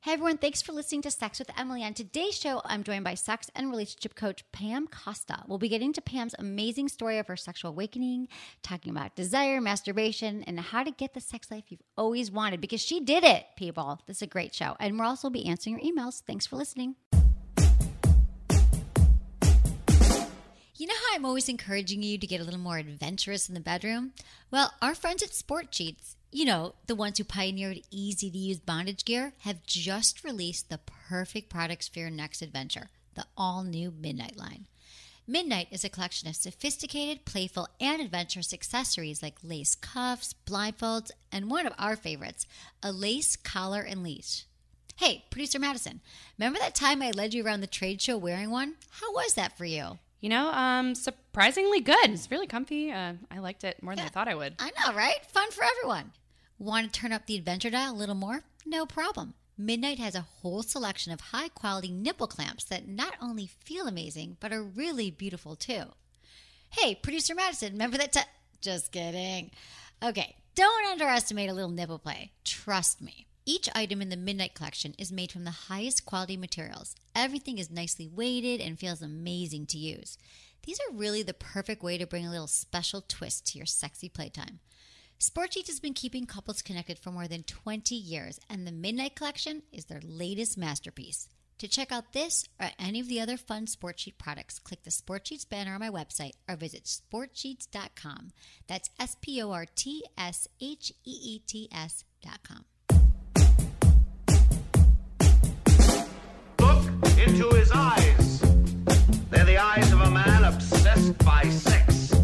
Hey everyone, thanks for listening to Sex with Emily. On today's show, I'm joined by sex and relationship coach Pam Costa. We'll be getting to Pam's amazing story of her sexual awakening, talking about desire, masturbation, and how to get the sex life you've always wanted, because she did it, people. This is a great show. And we'll also be answering your emails. Thanks for listening. You know how I'm always encouraging you to get a little more adventurous in the bedroom? Well, our friends at Sport Sheets, you know, the ones who pioneered easy-to-use bondage gear, have just released the perfect products for your next adventure, the all-new Midnight line. Midnight is a collection of sophisticated, playful, and adventurous accessories like lace cuffs, blindfolds, and one of our favorites, a lace collar and leash. Hey, Producer Madison, remember that time I led you around the trade show wearing one? How was that for you? You know, surprisingly good. It's really comfy. I liked it more than I thought I would. I know, right? Fun for everyone. Want to turn up the adventure dial a little more? No problem. Midnight has a whole selection of high-quality nipple clamps that not only feel amazing, but are really beautiful too. Hey, Producer Madison, remember that time? Just kidding. Okay, don't underestimate a little nipple play. Trust me. Each item in the Midnight collection is made from the highest quality materials. Everything is nicely weighted and feels amazing to use. These are really the perfect way to bring a little special twist to your sexy playtime. Sport Sheets has been keeping couples connected for more than 20 years, and the Midnight collection is their latest masterpiece. To check out this or any of the other fun Sport Sheet products, click the Sport Sheets banner on my website or visit sportsheets.com. That's sportsheets.com. Look into his eyes. They're the eyes of a man obsessed by sex.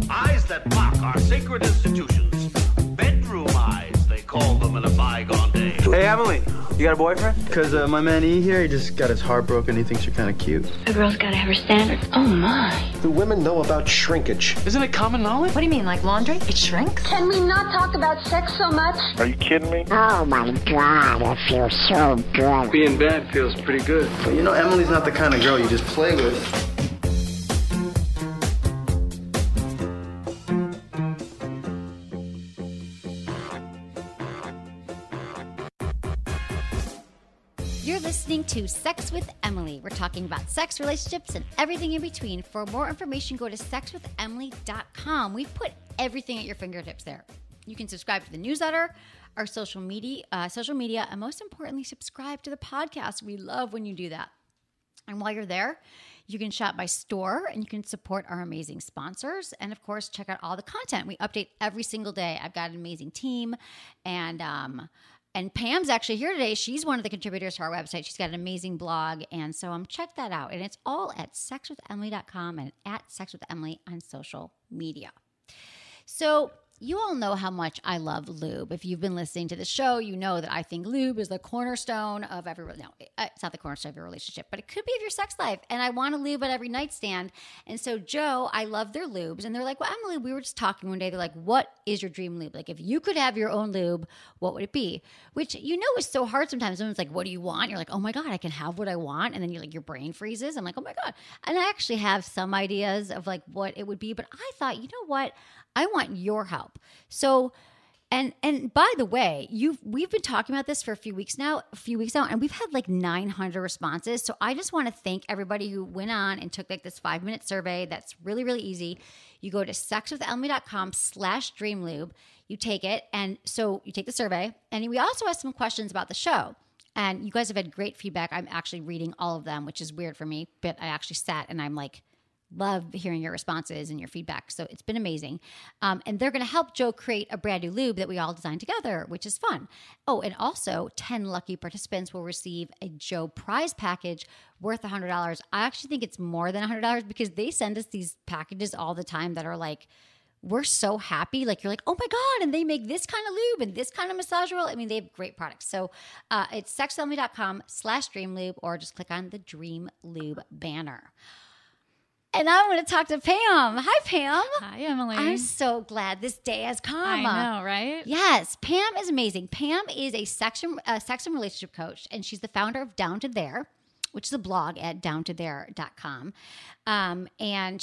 Eyes that mock our sacred institutions. Bedroom eyes, they call them in a bygone day. Hey, Emily, you got a boyfriend? Because my man E here, he just got his heart broken. He thinks you're kind of cute. A girl's got to have her standards. Oh, my. Do women know about shrinkage? Isn't it common knowledge? What do you mean, like laundry? It shrinks? Can we not talk about sex so much? Are you kidding me? Oh my God, it feels so good. Being bad feels pretty good. But you know, Emily's not the kind of girl you just play with. You're listening to Sex with Emily. We're talking about sex, relationships, and everything in between. For more information, go to sexwithemily.com. We've put everything at your fingertips there. You can subscribe to the newsletter, our social media, and most importantly, subscribe to the podcast. We love when you do that. And while you're there, you can shop by store and you can support our amazing sponsors. And of course, check out all the content. We update every single day. I've got an amazing team, and Pam's actually here today. She's one of the contributors to our website. She's got an amazing blog. And so check that out. And it's all at sexwithemily.com and at sexwithemily on social media. So you all know how much I love lube. If you've been listening to the show, you know that I think lube is the cornerstone of every, no, it's not the cornerstone of your relationship, but it could be of your sex life. And I want to lube at every nightstand. And so Joe, I love their lubes. And they're like, well, Emily, we were just talking one day. They're like, what is your dream lube? Like, if you could have your own lube, what would it be? Which, you know, is so hard sometimes. Someone's like, what do you want? You're like, oh my God, I can have what I want. And then you're like, your brain freezes. I'm like, oh my God. And I actually have some ideas of like what it would be. But I thought, you know what? I want your help. So, and by the way, we've been talking about this for a few weeks now, and we've had like 900 responses. So I just want to thank everybody who went on and took like this 5-minute survey. That's really, really easy. You go to sexwithemily.com/dreamlube. You take it. And so you take the survey, and we also asked some questions about the show. And you guys have had great feedback. I'm actually reading all of them, which is weird for me, but I actually sat and I'm like, love hearing your responses and your feedback. So it's been amazing. And they're going to help Joe create a brand new lube that we all designed together, which is fun. Oh, and also 10 lucky participants will receive a Joe prize package worth $100. I actually think it's more than $100 because they send us these packages all the time that are like, we're so happy. Like, you're like, oh my God. And they make this kind of lube and this kind of massage roll. I mean, they have great products. So it's sexwithemily.com/dreamlube, or just click on the Dream Lube banner. And I'm going to talk to Pam. Hi, Pam. Hi, Emily. I'm so glad this day has come. I know, right? Yes. Pam is amazing. Pam is a sex and relationship coach, and she's the founder of Down to There. which is a blog at downtothere.com. And Pam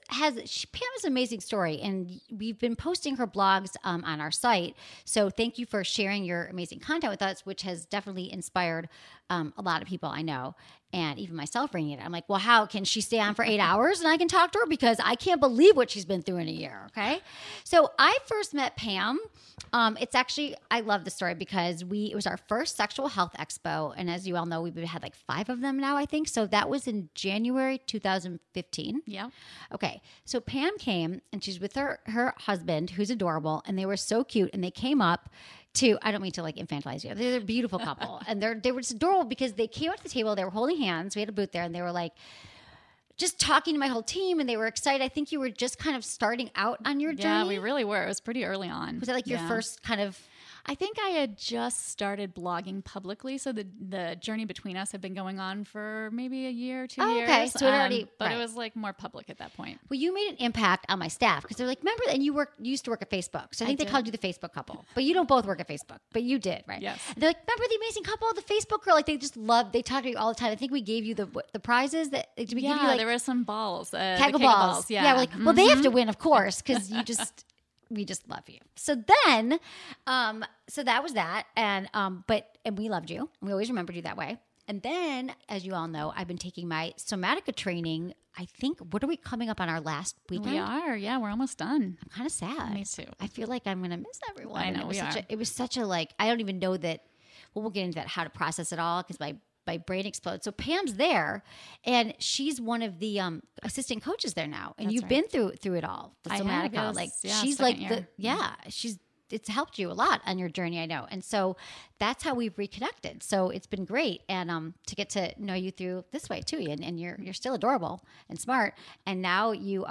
has an amazing story, and we've been posting her blogs on our site. So thank you for sharing your amazing content with us, which has definitely inspired a lot of people I know, and even myself reading it. I'm like, well, how can she stay on for 8 hours and I can talk to her? Because I can't believe what she's been through in a year. Okay. So I first met Pam. It's actually, I love the story because it was our first sexual health expo. And as you all know, we've had like 5 of them now, I think. So that was in January 2015. Yeah. Okay. So Pam came and she's with her husband, who's adorable. And they were so cute. And they came up to, I don't mean to like infantilize you. They're a beautiful couple. And they were just adorable because they came up to the table. They were holding hands. We had a booth there and they were like, just talking to my whole team, and they were excited. I think you were just kind of starting out on your journey. Yeah, we really were. It was pretty early on. Was that like your first kind of... I think I had just started blogging publicly, so the journey between us had been going on for maybe a year, 2 years. Okay, so it already... But it was like more public at that point. Well, you made an impact on my staff because they're like, remember, and you used to work at Facebook. So I think they called you the Facebook couple. But you don't both work at Facebook, but you did, right? Yes. And they're like, remember the amazing couple, the Facebook girl? Like they just loved, they talked to you all the time. I think we gave you the prizes that did we give you like, there were some balls. Kegel balls. Yeah, we're like, well, they have to win, of course, because we just love you. So then, so that was that. And, and we loved you. We always remembered you that way. And then, as you all know, I've been taking my somatica training. I think, what are we coming up on our last weekend? We are. Yeah, we're almost done. I'm kind of sad. Me too. I feel like I'm going to miss everyone. I know, It was such a like, I don't even know that, well, we'll get into that, how to process it all, because my brain explodes. So Pam's there, and she's one of the assistant coaches there now. And you've been through it all. The somatica, she's like it's helped you a lot on your journey, I know. And so that's how we've reconnected. So it's been great, and to get to know you through this way too. And you're still adorable and smart. And now you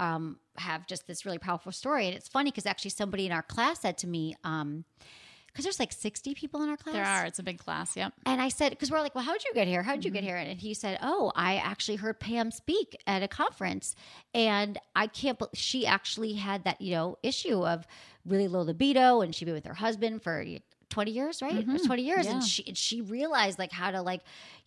have just this really powerful story. And it's funny because actually somebody in our class said to me, because there's like 60 people in our class. There are. It's a big class. Yep. And I said, because we're like, well, how'd you get here? How'd you get here? And he said, oh, I actually heard Pam speak at a conference, and I can't believe she actually had that, issue of really low libido, and she'd been with her husband for 20 years, right? It was 20 years. Yeah. And she realized like how to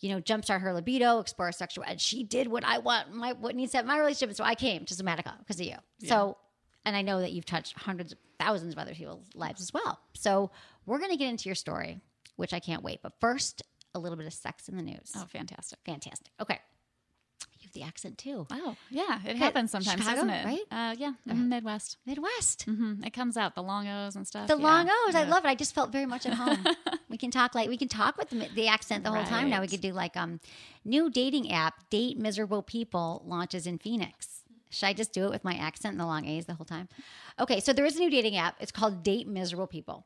jumpstart her libido, explore sexual, and she did what I want, what needs to have my relationship. So I came to somatica because of you. Yeah. So, and I know that you've touched hundreds of thousands of other people's lives as well. So we're going to get into your story, which I can't wait. But first, a little bit of sex in the news. Oh, fantastic. Fantastic. Okay. You have the accent too. Oh, yeah. It happens sometimes, Chicago, doesn't it? Right? Yeah. Midwest. Midwest. Mm-hmm. It comes out, the long O's and stuff. The long O's. Yeah. I love it. I just felt very much at home. We can talk with the accent the whole time now. We could do like new dating app, Date Miserable People, launches in Phoenix. Should I just do it with my accent and the long A's the whole time? Okay, so there is a new dating app. It's called Date Miserable People.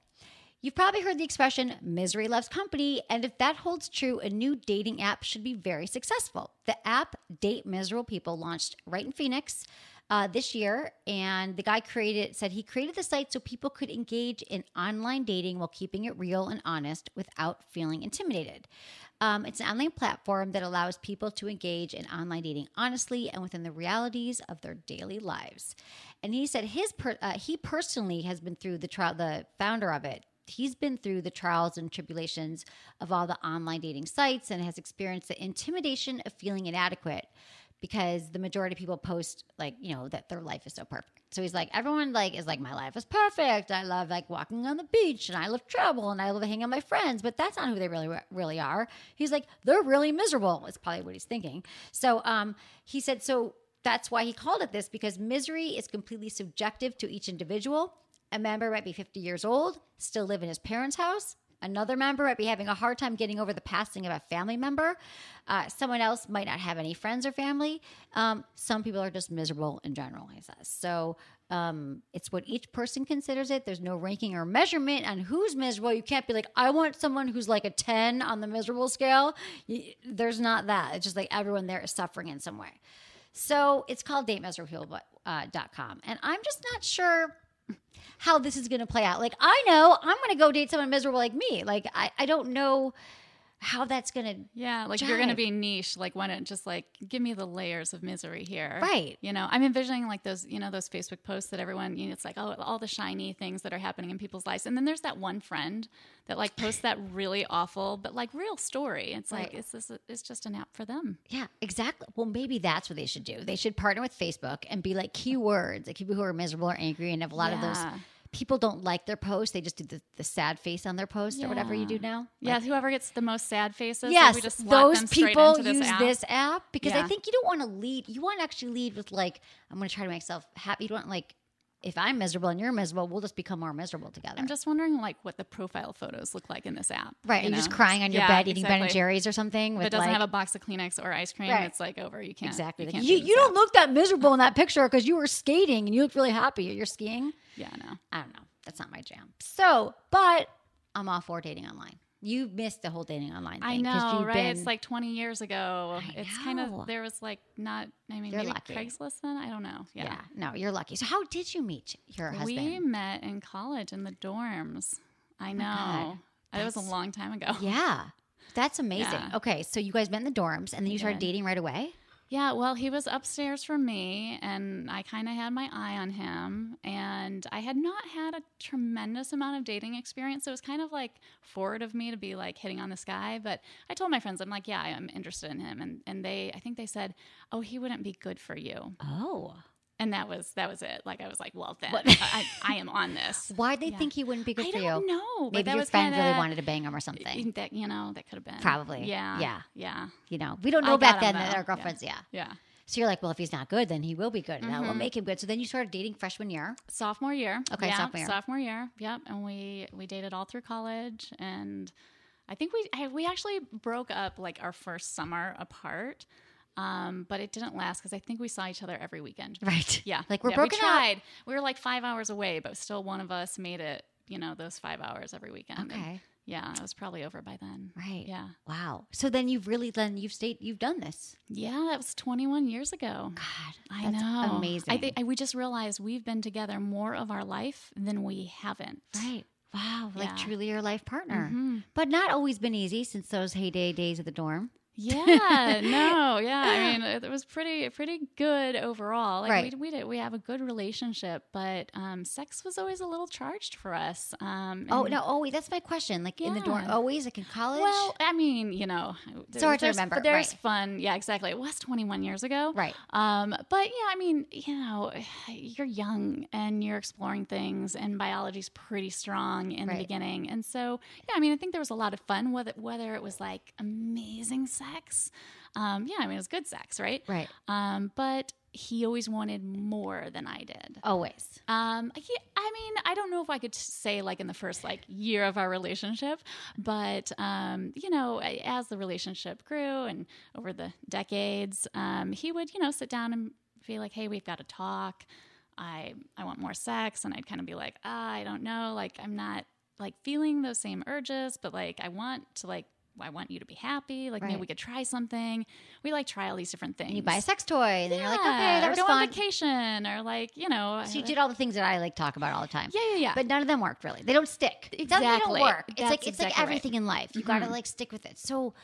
You've probably heard the expression, misery loves company, and if that holds true, a new dating app should be very successful. The app, Date Miserable People, launched right in Phoenix this year, and the guy said he created the site so people could engage in online dating while keeping it real and honest without feeling intimidated. It's an online platform that allows people to engage in online dating honestly and within the realities of their daily lives. And he said he personally has been through the trial, the founder of it. He's been through the trials and tribulations of all the online dating sites and has experienced the intimidation of feeling inadequate because the majority of people post that their life is so perfect. So he's like, everyone is like, my life is perfect. I love walking on the beach, and I love travel, and I love hanging out with my friends. But that's not who they really are. He's like, they're really miserable. Is probably what he's thinking. So he said, so that's why he called it this, because misery is completely subjective to each individual. A member might be 50 years old, still live in his parents' house. Another member might be having a hard time getting over the passing of a family member. Someone else might not have any friends or family. Some people are just miserable in general, he says. So it's what each person considers it. There's no ranking or measurement on who's miserable. You can't be like, I want someone who's like a 10 on the miserable scale. There's not that. It's just like everyone there is suffering in some way. So it's called datemiserablepeople.com. And I'm just not sure how this is going to play out. I know I'm going to go date someone miserable like me. I don't know how that's going to Yeah, like you're going to be niche. Like, why don't just like give me the layers of misery here? Right. You know, I'm envisioning like those, you know, those Facebook posts that everyone, you know, it's like, oh, all the shiny things that are happening in people's lives. And then there's that one friend that like posts that really awful, but like real story. It's like, it's just an app for them. Yeah, exactly. Well, maybe that's what they should do. They should partner with Facebook and be like keywords, like people who are miserable or angry and have a lot of those. People don't like their post. They just do the sad face on their post or whatever you do now. Yeah, like, whoever gets the most sad faces. Yes, we just slot those them straight people into use app. this app because I think you don't want to lead. You want to actually lead with like, I'm going to try to make myself happy. You don't want like, if I'm miserable and you're miserable, we'll just become more miserable together. I'm just wondering like what the profile photos look like in this app. Right, and you're just crying on your bed eating Ben and Jerry's or something. If it doesn't have a box of Kleenex or ice cream, it's like over. You can't. Exactly. You, like, can't you don't look that miserable in that picture because you were skating and you look really happy. You're skiing. Yeah, no. I don't know. That's not my jam. So, but I'm all for dating online. You missed the whole dating online thing. I know, right? It's like 20 years ago. It's kind of, there was like not, I mean, maybe lucky. Craigslist then? I don't know. Yeah. No, you're lucky. So how did you meet your husband? We met in college in the dorms. I know. It was a long time ago. Yeah. That's amazing. Yeah. Okay. So you guys met in the dorms and then you started dating right away? Yeah, well, he was upstairs from me, and I kind of had my eye on him, and I had not had a tremendous amount of dating experience, so it was kind of like forward of me to be like hitting on this guy, but I told my friends, I'm like, yeah, I'm interested in him, and I think they said, oh, he wouldn't be good for you. Oh. And that was it. Like, I was like, well, then I am on this. Why'd they think he wouldn't be good for you? I don't know. Maybe your friend really wanted to bang him or something. That, you know, that could have been. Probably. Yeah. You know, we don't know back then that our girlfriends, Yeah. So you're like, well, if he's not good, then he will be good. And that will make him good. So then you started dating freshman year. Sophomore year. Okay, yeah, sophomore year. Yep. And we dated all through college. And I think we actually broke up like our first summer apart. But it didn't last because I think we saw each other every weekend. Right. Yeah. Like we're broken we tried. up. We were like 5 hours away, but still one of us made it, you know, those 5 hours every weekend. Okay. And yeah. It was probably over by then. Right. Yeah. Wow. So then you've done this. Yeah. That was 21 years ago. God. I that's know. amazing. We just realized we've been together more of our life than we haven't. Right. Wow. Like Yeah. truly your life partner. But not always been easy since those heyday days at the dorm. Yeah, no, yeah. I mean, it was pretty good overall. Like, right. We have a good relationship, but sex was always a little charged for us. That's my question. Like in the dorm, always, like in college. Well, I mean, you know, it's hard to remember. But there's right. fun. Yeah, exactly. It was 21 years ago. Right. But yeah, I mean, you know, you're young and you're exploring things, and biology's pretty strong in the beginning, and so yeah, I mean, I think there was a lot of fun. Whether it was like amazing sex. I mean, it was good sex, right? Right. But he always wanted more than I did. Always. I mean, I don't know if I could say like in the first like year of our relationship, but you know, as the relationship grew and over the decades, he would, you know, sit down and be like, "Hey, we've got to talk. I want more sex," and I'd kind of be like, "I don't know, like I'm not like feeling those same urges, but like I want you to be happy. Like maybe we could try something." We like try all these different things. And you buy a sex toy, and then you're like, okay, that was go fun. on vacation, or like, you know. So you did all the things that I like talk about all the time. Yeah. But none of them worked really. They don't stick. Exactly. They don't work. That's It's like everything in life. You got to like stick with it. So,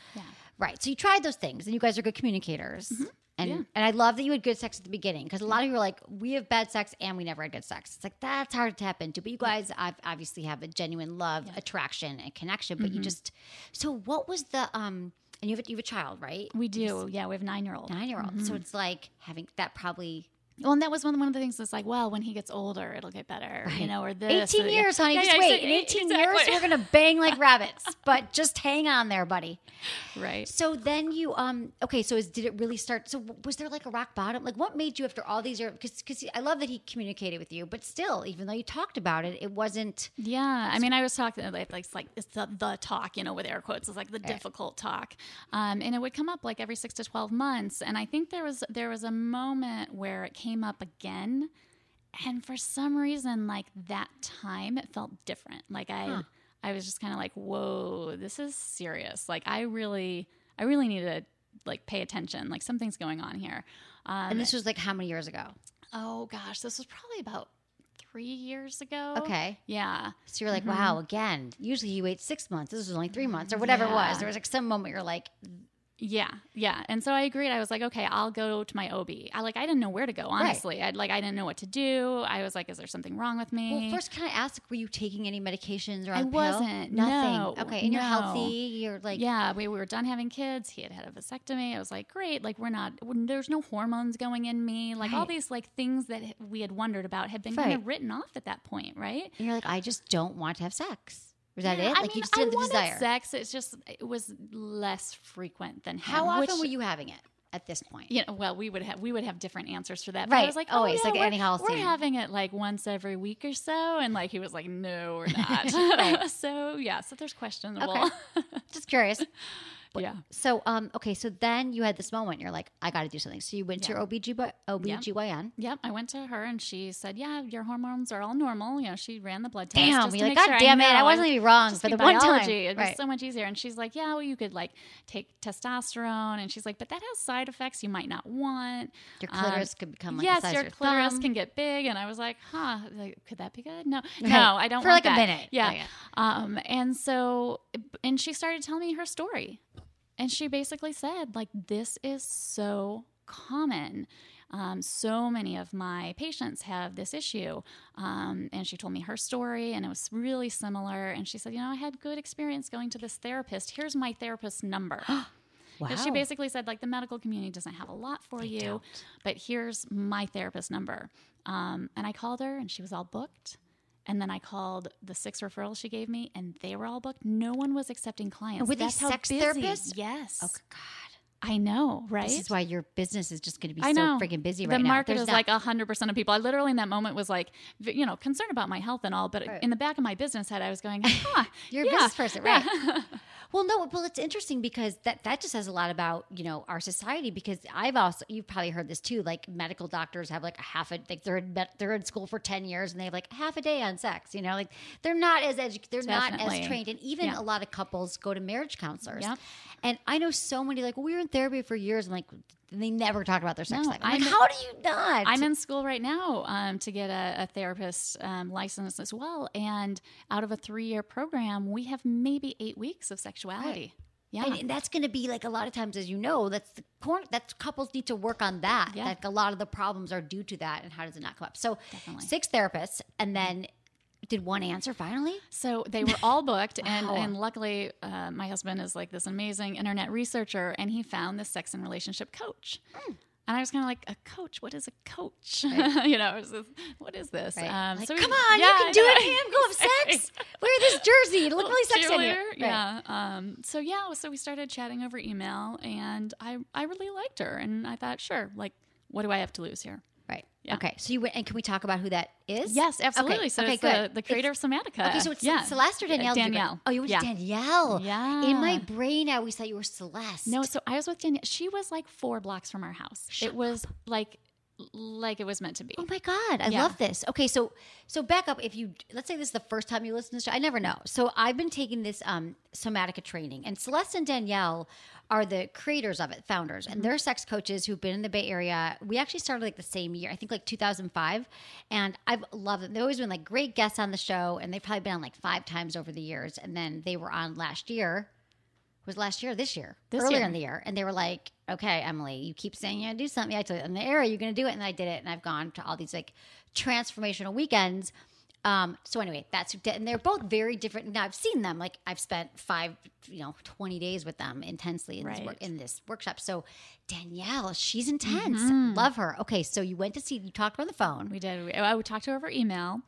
right. So you tried those things, and you guys are good communicators. And I love that you had good sex at the beginning, because a lot of you are like, we have bad sex and we never had good sex. It's like, that's hard to tap into. But you guys obviously have a genuine love, attraction, and connection. But you just, so what was the, and you have a child, right? We do. Yeah, we have a 9-year-old. 9-year-old. So it's like having that probably. Well, and that was one of the things that's like, well, when he gets older, it'll get better, you know, or this. 18 years, honey. Just wait. In 18 years, we're going to bang like rabbits. But just hang on there, buddy. Right. So then you, okay, so did it really start? So was there like a rock bottom? Like what made you after all these years? Because I love that he communicated with you, but still, even though you talked about it, it wasn't. Yeah. I mean, I was talking, it's like it's the talk, you know, with air quotes. It's like the difficult talk. And it would come up like every 6 to 12 months. And I think there was a moment where it came up again, and for some reason, like that time, it felt different. Like I was just kind of like, whoa, this is serious. Like I really need to like pay attention. Like something's going on here. And this was like how many years ago? Oh gosh, this was probably about 3 years ago. Okay. Yeah. So you're like, wow, again, usually you wait 6 months. This was only 3 months or whatever it was. There was like some moment you're like, yeah. And so I agreed. I was like, okay, I'll go to my OB. I didn't know where to go, honestly. I didn't know what to do. I was like, is there something wrong with me? well, first, can I ask, were you taking any medications or I on the pill? wasn't. Nothing. No. Okay. And you're No. healthy. You're like, Yeah, we were done having kids. He had had a vasectomy. I was like, great. Like, there's no hormones going in me. Like, all these like things that we had wondered about had been kind of written off at that point, right? and you're like, I just don't want to have sex. Was that it? I Like, mean, you just didn't I have the wanted desire. sex. It was less frequent than him. How often were you having it at this point? You know, well, we would have different answers for that. But Right. I was like, Always, like any we're Holstein. having it like once every week or so, and like he was like, no, we're not. So there's questionable. Okay. Just curious. Yeah. So, okay. So then you had this moment. You're like, I got to do something. So you went to your OBGYN. Yep. I went to her and she said, yeah, your hormones are all normal. You know, she ran the blood test. Damn. just to You're like, make God sure damn it. I know. wasn't even wrong Just for be the one time. biology. It'd be Right. so much easier. And she's like, yeah, well, you could like take testosterone. And she's like, but that has side effects you might not want. Your clitoris could become like yes, the size your of your clitoris thumb. can get big. And I was like, like, could that be good? No, Right. no, I don't For want like a that. minute. Yeah. Yeah. And she started telling me her story. And she basically said, like, this is so common. So many of my patients have this issue. And she told me her story, and it was really similar. And she said, you know, I had good experience going to this therapist. Here's my therapist's number. Wow. And she basically said, like, the medical community doesn't have a lot for you, but here's my therapist number. And I called her, and she was all booked. And then I called the 6 referrals she gave me, and they were all booked. No one was accepting clients. And were they That's how sex busy. therapists? Yes. Oh, God. I know, right? This is why your business is just going to be I so know. freaking busy the right now. market There's is not- like 100% of people. I literally in that moment was like, you know, concerned about my health and all, but Right. in the back of my business head, I was going, You're a business person, right? Well, no, well, it's interesting because that just says a lot about, you know, our society, because you've probably heard this too, like medical doctors have like they're in school for 10 years and they have like half a day on sex, you know, like they're not as not as trained. And even a lot of couples go to marriage counselors. Yep. And I know so many, like, we were in therapy for years. I'm like, they never talk about their sex No, life. I'm like, how do you not? I'm in school right now to get a therapist license as well. And out of a 3-year program, we have maybe 8 weeks of sexuality. Right. Yeah. And that's going to be like a lot of times, as you know, that's couples need to work on that. Yeah. Like a lot of the problems are due to that. And how does it not come up? So Definitely. 6 therapists, and then did one answer finally? So they were all booked, Wow. and luckily, my husband is like this amazing internet researcher, and he found this sex and relationship coach. And I was kind of like, a coach? What is a coach? Right. You know, what is this? Right. Like, so come on, you can do it, Pam. Go have sex. Wear this jersey. It'll look really sexy on you. Cheerleader, yeah. So we started chatting over email, and I really liked her, and I thought, sure, like, what do I have to lose here? Right. Yeah. Okay. So you went, and can we talk about who that is? Yes, absolutely. Okay. So okay, it's good. the creator of Somatica. Okay, so it's Celeste or Danielle? Danielle. Oh, you went Yeah. to Danielle. Yeah. In my brain, I always thought you were Celeste. No, so I was with Danielle. She was like 4 blocks from our house. It was like it was meant to be. Oh my God, I Yeah. love this. Okay, so back up. Let's say this is the first time you listen to this show, I never know. So I've been taking this Somatica training, and Celeste and Danielle are the creators of it, founders, and they're sex coaches who've been in the Bay Area. We actually started like the same year, I think like 2005, and I've loved them. They've always been like great guests on the show, and they've probably been on like 5 times over the years. And then they were on last year. This year, earlier in the year. And they were like, okay, Emily, you keep saying you're going to do something. I told you in the area, you're going to do it. And I did it. And I've gone to all these like transformational weekends. So anyway, and they're both very different. Now I've seen them, like I've spent 20 days with them intensely in this workshop. So Danielle, she's intense. Love her. Okay. So you talked to her on the phone. We did. I would talk to her over email.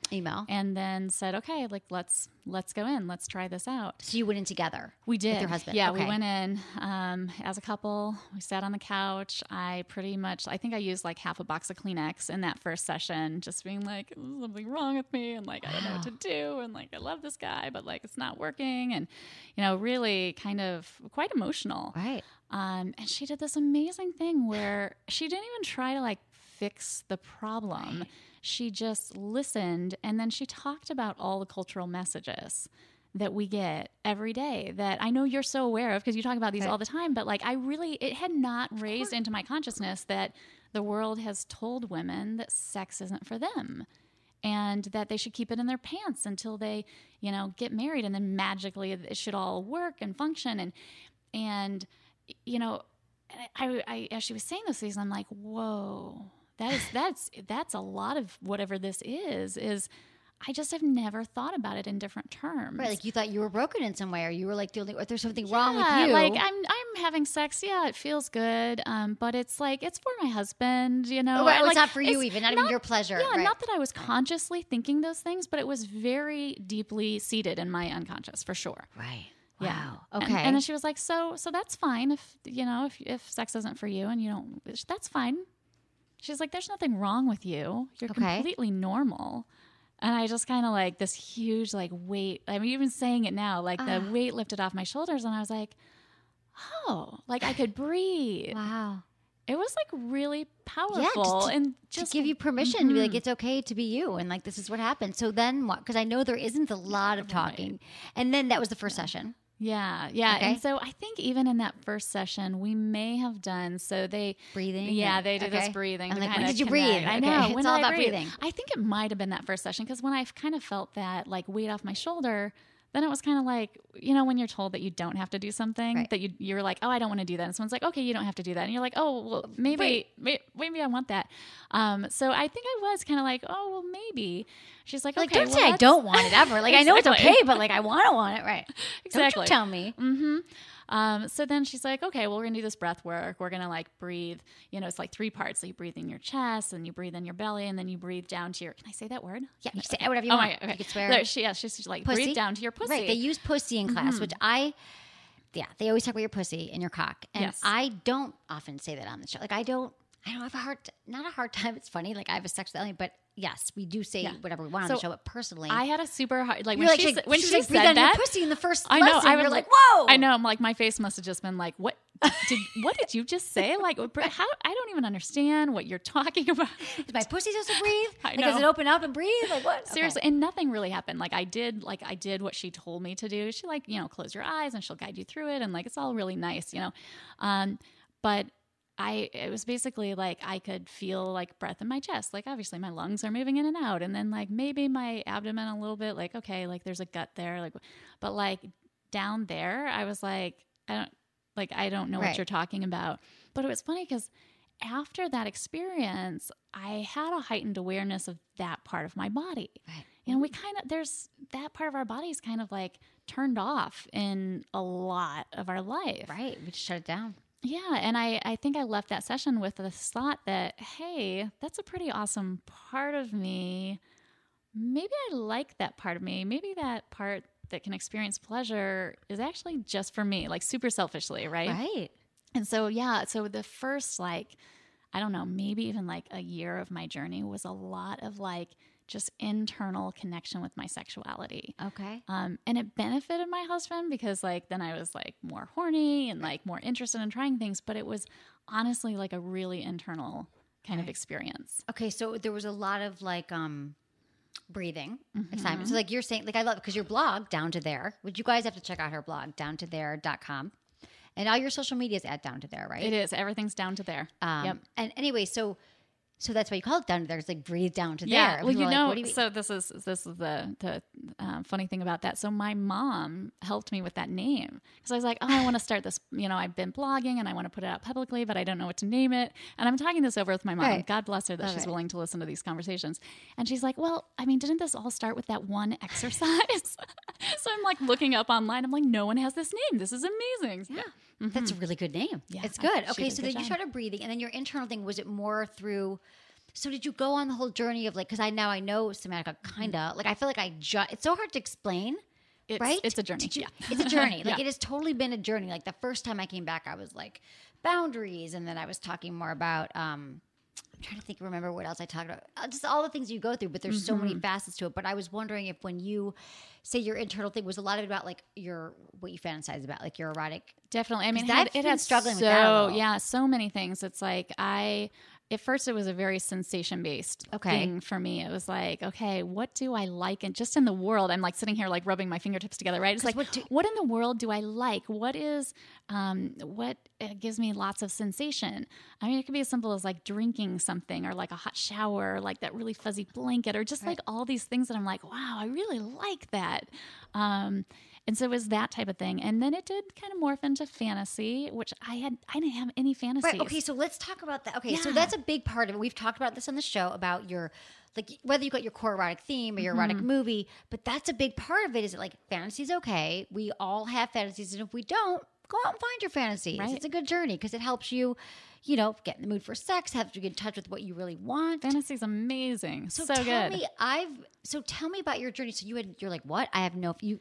And then said, okay, like let's go in. Let's try this out. so you went in together. We did. With your husband. Yeah, Okay. we went in as a couple. We sat on the couch. I think I used like half a box of Kleenex in that first session, just being like, there's something wrong with me. And like, I don't know what to do. And like, I love this guy, but like, it's not working. And, you know, really kind of quite emotional. Right. And she did this amazing thing where she didn't even try to like fix the problem. Right. She just listened, and then she talked about all the cultural messages that we get every day that I know you're so aware of because you talk about these all the time, but like it had not raised into my consciousness that the world has told women that sex isn't for them. and that they should keep it in their pants until they, get married, and then magically it should all work and function. And I as she was saying those things, I'm like, whoa, that's a lot of whatever this is. I just have never thought about it in different terms. Right, like you thought you were broken in some way, or you were like or there's something wrong with you. Like I'm having sex. Yeah, it feels good. But it's like it's for my husband. Oh, right, it's not for you, even not even your pleasure. Yeah, right. not that I was consciously thinking those things, but it was very deeply seated in my unconscious for sure. Right. Yeah. Wow. Okay. And then she was like, so that's fine if sex isn't for you and you don't. That's fine. She's like, there's nothing wrong with you. You're completely normal. And I just kind of like this huge like weight. I'm even saying it now, like the weight lifted off my shoulders, and I was like, oh, like I could breathe. Wow. It was like really powerful, and just to give you permission to be like, it's okay to be you, and like this is what happened. So then what? Because I know there isn't a lot of talking, and then that was the first session. Yeah. Okay. And so I think even in that first session, we may have done, so they... Breathing? Yeah, they did this breathing. I'm like, when did you breathe? I know. It's all about breathing. I think it might have been that first session, because when I kind of felt that like weight off my shoulder, then it was kind of like, when you're told that you don't have to do something, that you're like, oh, I don't want to do that. And someone's like, okay, you don't have to do that. And you're like, oh, well, maybe I want that. So I think I was kind of like, oh, well, maybe. She's like, okay, don't say I don't want it ever. Like, I know it's okay, but like, I want it, right? Exactly. Don't you tell me. Mm-hmm. So then she's like, okay, well, we're going to do this breath work. We're going to like breathe, it's like 3 parts. So you breathe in your chest, and you breathe in your belly, and then you breathe down to your, can I say that word? Yeah, you say whatever you want. My, okay. You can swear. She's like, pussy? breathe down to your pussy. Right, they use pussy in class, which they always talk about your pussy and your cock. And I don't often say that on the show. Like, I don't have not a hard time. It's funny. Like, I have a sex with Ellie, but yes, we do say whatever we want on the show. But personally, I had a super hard, like, when like, she said that, your pussy in the first I know, lesson, you're like, whoa. I know. I'm like, my face must have just been like, what did you just say? Like, how? I don't even understand what you're talking about. Is my pussy supposed to breathe? I know. Does it open up and breathe? Like, what? Seriously. And nothing really happened. Like, I did what she told me to do. She close your eyes and she'll guide you through it. And like, it's all really nice, but it was basically like I could feel like breath in my chest. Like, obviously my lungs are moving in and out, and then like maybe my abdomen a little bit, like, okay, like there's a gut there, like, but like down there, I was like, I don't know what you're talking about. But it was funny because after that experience, I had a heightened awareness of that part of my body. Right. We there's that part of our body is kind of like turned off in a lot of our life. Right. We just shut it down. Yeah, and I think I left that session with this thought that, hey, that's a pretty awesome part of me. Maybe I like that part of me. Maybe that part that can experience pleasure is actually just for me, like super selfishly, right? Right. And so, so the first, like, I don't know, maybe even like a year of my journey was a lot of like just internal connection with my sexuality. Okay. And it benefited my husband because like then I was like more horny and like more interested in trying things, but it was honestly like a really internal kind of experience. Okay, so there was a lot of like breathing assignments. So like you're saying, like I love, because your blog, Down to There, which you guys have to check out her blog, downtothere.com. And all your social media is at Down to There, right? It is. Everything's down to there. Yep. And anyway, so that's why you call it Down to There. It's like breathe down to yeah. there. Well, you know, what do you mean? so this is the funny thing about that. So my mom helped me with that name because I was like, oh, I want to start this. I've been blogging and I want to put it out publicly, but I don't know what to name it. And I'm talking this over with my mom. Right. God bless her that she's willing to listen to these conversations. And she's like, well, I mean, didn't this all start with that one exercise? So I'm like looking up online. I'm like, no one has this name. This is amazing. Yeah. Mm-hmm. That's a really good name. Yeah, it's good. Okay, so then you started breathing, and then your internal thing, was it more through? So did you go on the whole journey of like? Because I know somatica kind of like. I feel like it's so hard to explain. Right? It's a journey. It's a journey. Like it has totally been a journey. Like the first time I came back, I was like boundaries, and then I was talking more about. I'm trying to remember what else I talked about. Just all the things you go through, but there's so many facets to it. But I was wondering if when you say your internal thing, was a lot of it about like what you fantasize about, like your erotic. Definitely. I mean, it had struggling with that. Yeah, so many things. It's like at first it was a very sensation-based thing for me. It was like, okay, what do I like? And just in the world, I'm like sitting here like rubbing my fingertips together, right? It's like, what in the world do I like? What is, what gives me lots of sensation? I mean, it could be as simple as like drinking something or like a hot shower, or like that really fuzzy blanket, or just like all these things that I'm like, wow, I really like that. And so it was that type of thing. And then it did kind of morph into fantasy, which I didn't have any fantasies. Right. Okay. So let's talk about that. Okay. So that's a big part of it. We've talked about this on the show about your, like, whether you got your core erotic theme or your erotic movie, but that's a big part of it. Is it like fantasy's okay? We all have fantasies. And if we don't, go out and find your fantasies. Right. It's a good journey because it helps you, you know, get in the mood for sex, helps you get in touch with what you really want. Fantasy's amazing. So tell good. Tell me about your journey. So you're like, what? I have no. We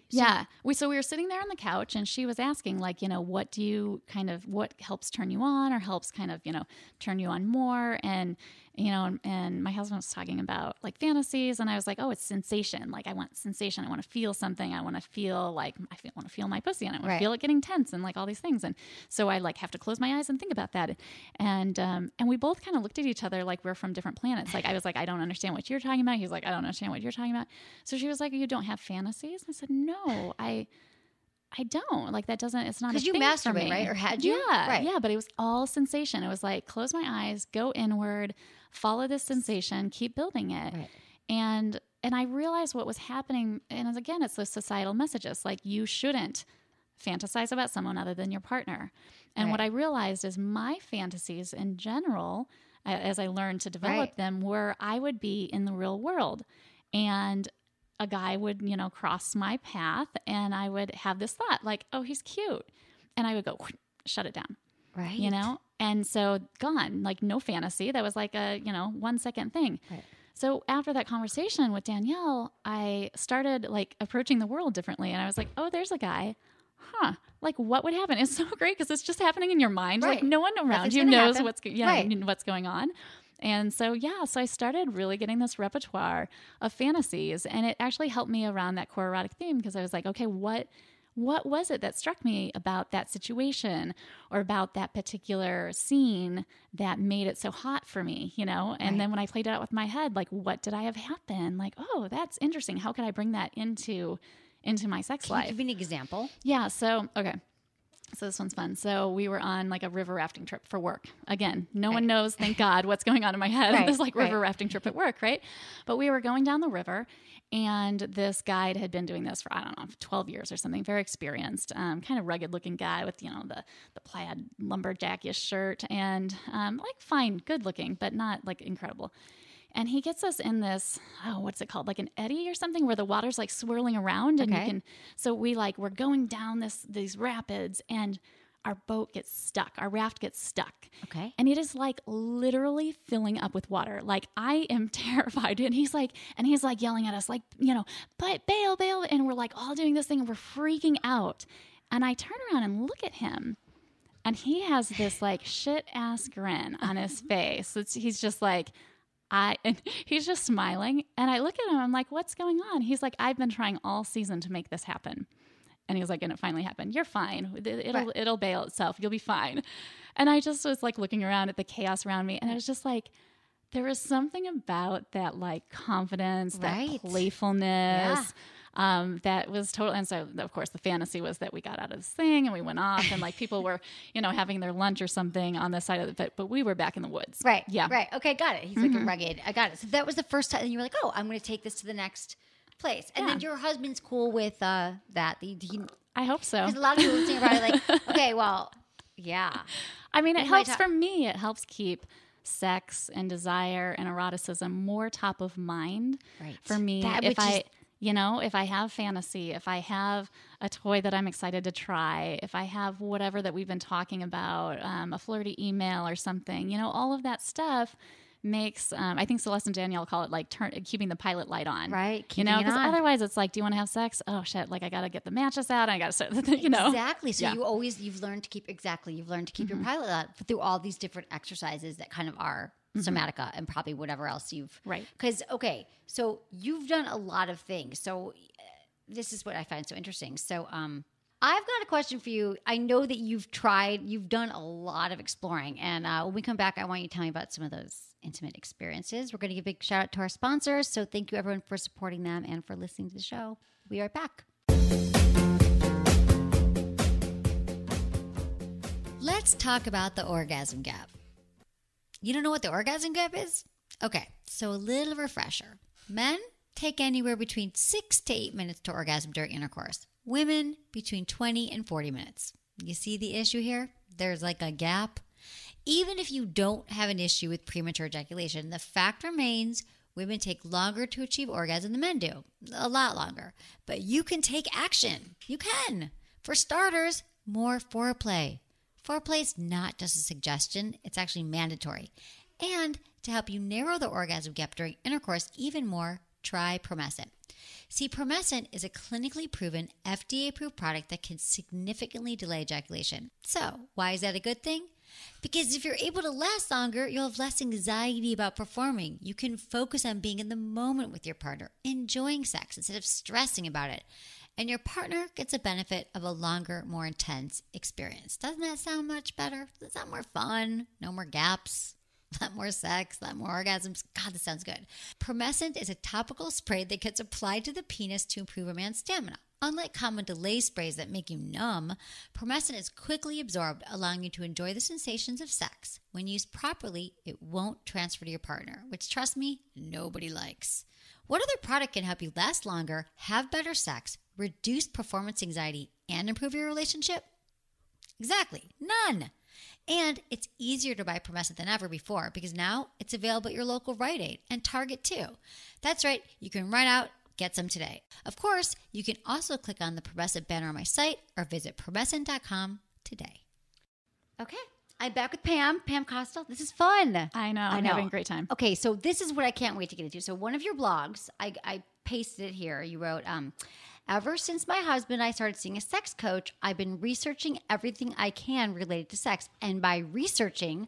were sitting there on the couch, and she was asking, like, you know, what helps turn you on, or helps kind of, you know, turn you on more, and you know, and my husband was talking about like fantasies, and I was like, oh, it's sensation. Like, I want sensation. I want to feel something. I want to feel like want to feel my pussy, and I want to feel it getting tense, and like all these things. And so I like have to close my eyes and think about that. And we both kind of looked at each other like we're from different planets. Like, I was like, I don't understand what you're talking about. He was like, I don't understand what you're talking about. So she was like, you don't have fantasies? I said, no, I don't. Like, that doesn't, it's not a thing for me. Because you masturbate, right? Or had you? Yeah. Right. Yeah, but it was all sensation. It was like, close my eyes, go inward, follow this sensation, keep building it. Right. And I realized what was happening. And again, it's those societal messages. Like, you shouldn't fantasize about someone other than your partner. And what I realized is my fantasies in general, as I learned to develop them, were I would be in the real world. And a guy would, you know, cross my path, and I would have this thought like, oh, he's cute. And I would go, shut it down. Right. You know? And so gone, like no fantasy. That was like a, you know, 1 second thing. Right. So after that conversation with Danielle, I started like approaching the world differently. And I was like, oh, there's a guy. Huh. Like, what would happen? It's so great because it's just happening in your mind. Right. Like, no one around you knows what's going on. And so, so I started really getting this repertoire of fantasies, and it actually helped me around that core erotic theme because I was like, okay, what was it that struck me about that situation or about that particular scene that made it so hot for me, you know? And then when I played it out with my head, like, what did I have happen? Like, oh, that's interesting. How could I bring that into my sex life? Can you give me an example? Yeah. So, okay. So this one's fun. So we were on like a river rafting trip for work. Again, no one knows, thank God, what's going on in my head. This like river rafting trip at work, right? But we were going down the river, and this guide had been doing this for, I don't know, 12 years or something, very experienced, kind of rugged looking guy with, you know, the plaid lumberjackish shirt and like fine, good looking, but not like incredible. And he gets us in this, what's it called? Like an eddy or something where the water's like swirling around. And we're going down these rapids, and our boat gets stuck. Our raft gets stuck. Okay. And it is like literally filling up with water. Like, I am terrified. And he's like yelling at us like, you know, but bail. And we're like all doing this thing, and we're freaking out. And I turn around and look at him, and he has this like shit ass grin on his face. He's just like, and he's just smiling, and I look at him, I'm like, what's going on? He's like, I've been trying all season to make this happen. And he was like, and it finally happened. You're fine. It'll bail itself. You'll be fine. And I just was like looking around at the chaos around me, and I was just like, there was something about that like confidence, that playfulness, that was total. And so of course the fantasy was that we got out of this thing and we went off, and like people were, you know, having their lunch or something on the side of but we were back in the woods. Right. Yeah. Right. Okay. Got it. He's like a rugged. I got it. So that was the first time, and you were like, oh, I'm going to take this to the next place. And then your husband's cool with that. I hope so. Because a lot of people listening about it like, okay, well, yeah. I mean, it helps for me. It helps keep sex and desire and eroticism more top of mind for me. If I have fantasy, if I have a toy that I'm excited to try, if I have whatever that we've been talking about, a flirty email or something, you know, all of that stuff makes, I think Celeste and Danielle call it like keeping the pilot light on. Right. You know, because otherwise it's like, do you want to have sex? Oh shit. Like, I got to get the matches out. And I got to start, you know. Exactly. So you've learned to keep your pilot out through all these different exercises that kind of are somatica and probably whatever else you've. Right. Because, okay, so you've done a lot of things. So this is what I find so interesting. So I've got a question for you. I know that you've done a lot of exploring. And when we come back, I want you to tell me about some of those intimate experiences. We're going to give a big shout out to our sponsors. So thank you, everyone, for supporting them and for listening to the show. We'll be right back. Let's talk about the orgasm gap. You don't know what the orgasm gap is? Okay, so a little refresher. Men take anywhere between 6 to 8 minutes to orgasm during intercourse. Women, between 20 and 40 minutes. You see the issue here? There's like a gap. Even if you don't have an issue with premature ejaculation, the fact remains women take longer to achieve orgasm than men do. A lot longer. But you can take action. You can. For starters, more foreplay. Foreplay is not just a suggestion. It's actually mandatory. And to help you narrow the orgasm gap during intercourse even more, try Promescent. See, Promescent is a clinically proven, FDA-approved product that can significantly delay ejaculation. So, why is that a good thing? Because if you're able to last longer, you'll have less anxiety about performing. You can focus on being in the moment with your partner, enjoying sex instead of stressing about it. And your partner gets a benefit of a longer, more intense experience. Doesn't that sound much better? Does that sound more fun? No more gaps? A lot more sex, a lot more orgasms. God, this sounds good. Promescent is a topical spray that gets applied to the penis to improve a man's stamina. Unlike common delay sprays that make you numb, Promescent is quickly absorbed, allowing you to enjoy the sensations of sex. When used properly, it won't transfer to your partner, which, trust me, nobody likes. What other product can help you last longer, have better sex, reduce performance anxiety, and improve your relationship? Exactly, none. And it's easier to buy Promescent than ever before because now it's available at your local Rite Aid and Target too. That's right, you can run out, get some today. Of course, you can also click on the Promescent banner on my site or visit Promescent.com today. Okay, I'm back with Pam Costa. This is fun. I know. I'm having a great time. Okay, so this is what I can't wait to get into. So one of your blogs, I pasted it here. You wrote, ever since my husband and I started seeing a sex coach, I've been researching everything I can related to sex. And by researching,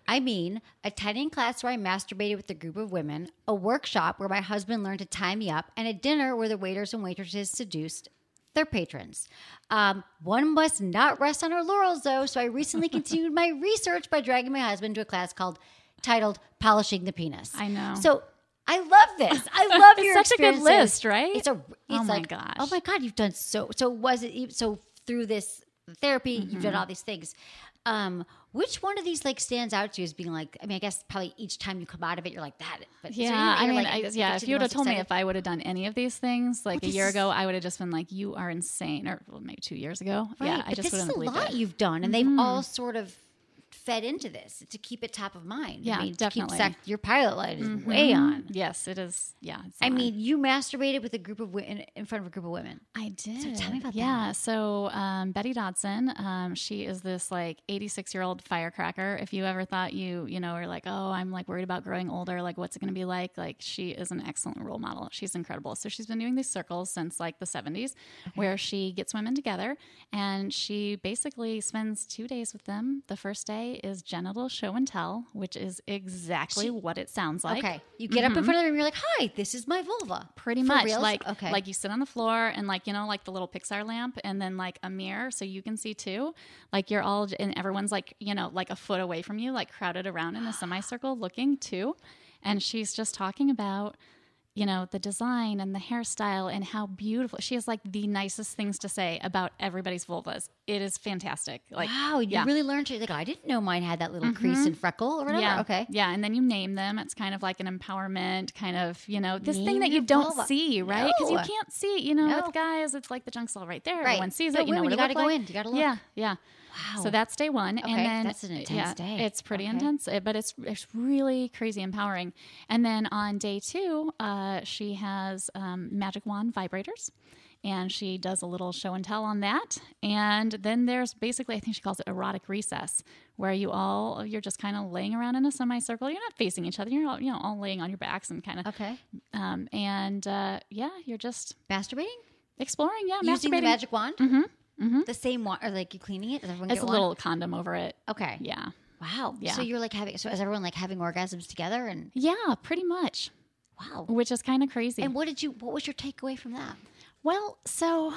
I mean attending class where I masturbated with a group of women, a workshop where my husband learned to tie me up, and a dinner where the waiters and waitresses seduced their patrons. One must not rest on our laurels, though, so I recently continued my research by dragging my husband to a class titled Polishing the Penis. I know. So I love this. I love your It's such a good experiences. list, right? It's oh my gosh. Oh my God, you've done so was it so through this therapy, you've done all these things. Which one of these like stands out to you as being like, I mean, I guess probably each time you come out of it, you're like that. But yeah, so I mean, like, if you would have told me if I would have done any of these things like a year ago, I would have just been like, you are insane. Or maybe 2 years ago. Right, yeah, I just wouldn't have believed it. This is a lot you've done, and they've all sort of fed into this to keep it top of mind. Yeah, I mean, definitely. To keep your pilot light is way on. Yes, it is. Yeah. I mean, you masturbated with a group of in front of a group of women. I did. So tell me about that. Yeah. So Betty Dodson, she is this like 86-year-old firecracker. If you ever thought you were like, oh, I'm like worried about growing older, like what's it going to be like? Like she is an excellent role model. She's incredible. So she's been doing these circles since like the 70s where she gets women together and she basically spends 2 days with them. The first day is genital show and tell, which is exactly what it sounds like. Okay. You get up in front of the room, you're like, hi, this is my vulva. Pretty For much. reals? Like you sit on the floor and like, like the little Pixar lamp and then like a mirror so you can see too. Like you're all, and everyone's like, like a foot away from you, like crowded around in a semicircle looking too. And she's just talking about, the design and the hairstyle and how beautiful. She has like the nicest things to say about everybody's vulvas. It is fantastic. Like, wow, you really learned to, like, I didn't know mine had that little crease and freckle or whatever. Yeah. Okay. Yeah. And then you name them. It's kind of like an empowerment kind of, this Name thing that your you don't vulva. see, right? Because you No. can't see, No. with guys, it's like the junk's all right there. Right. Everyone sees No, it. You know women, what you it gotta look go like. in. You gotta look. Yeah. Yeah. Wow. So that's day one. Okay, And then that's an intense day. It's pretty Okay. intense, but it's really crazy empowering. And then on day two, she has magic wand vibrators. And she does a little show and tell on that. And then there's basically, I think she calls it erotic recess, where you're just kind of laying around in a semicircle. You're not facing each other. You're all, all laying on your backs and kind of. Okay. You're just Masturbating? exploring. Yeah, Using the masturbating. magic wand? Mm-hmm. The same wand, or like you cleaning it? Does everyone It's get a one? little condom over it. Okay. Yeah. Wow. Yeah. So you're like is everyone like having orgasms together? And Yeah, pretty much. wow. Which is kind of crazy. And what was your takeaway from that? Well, so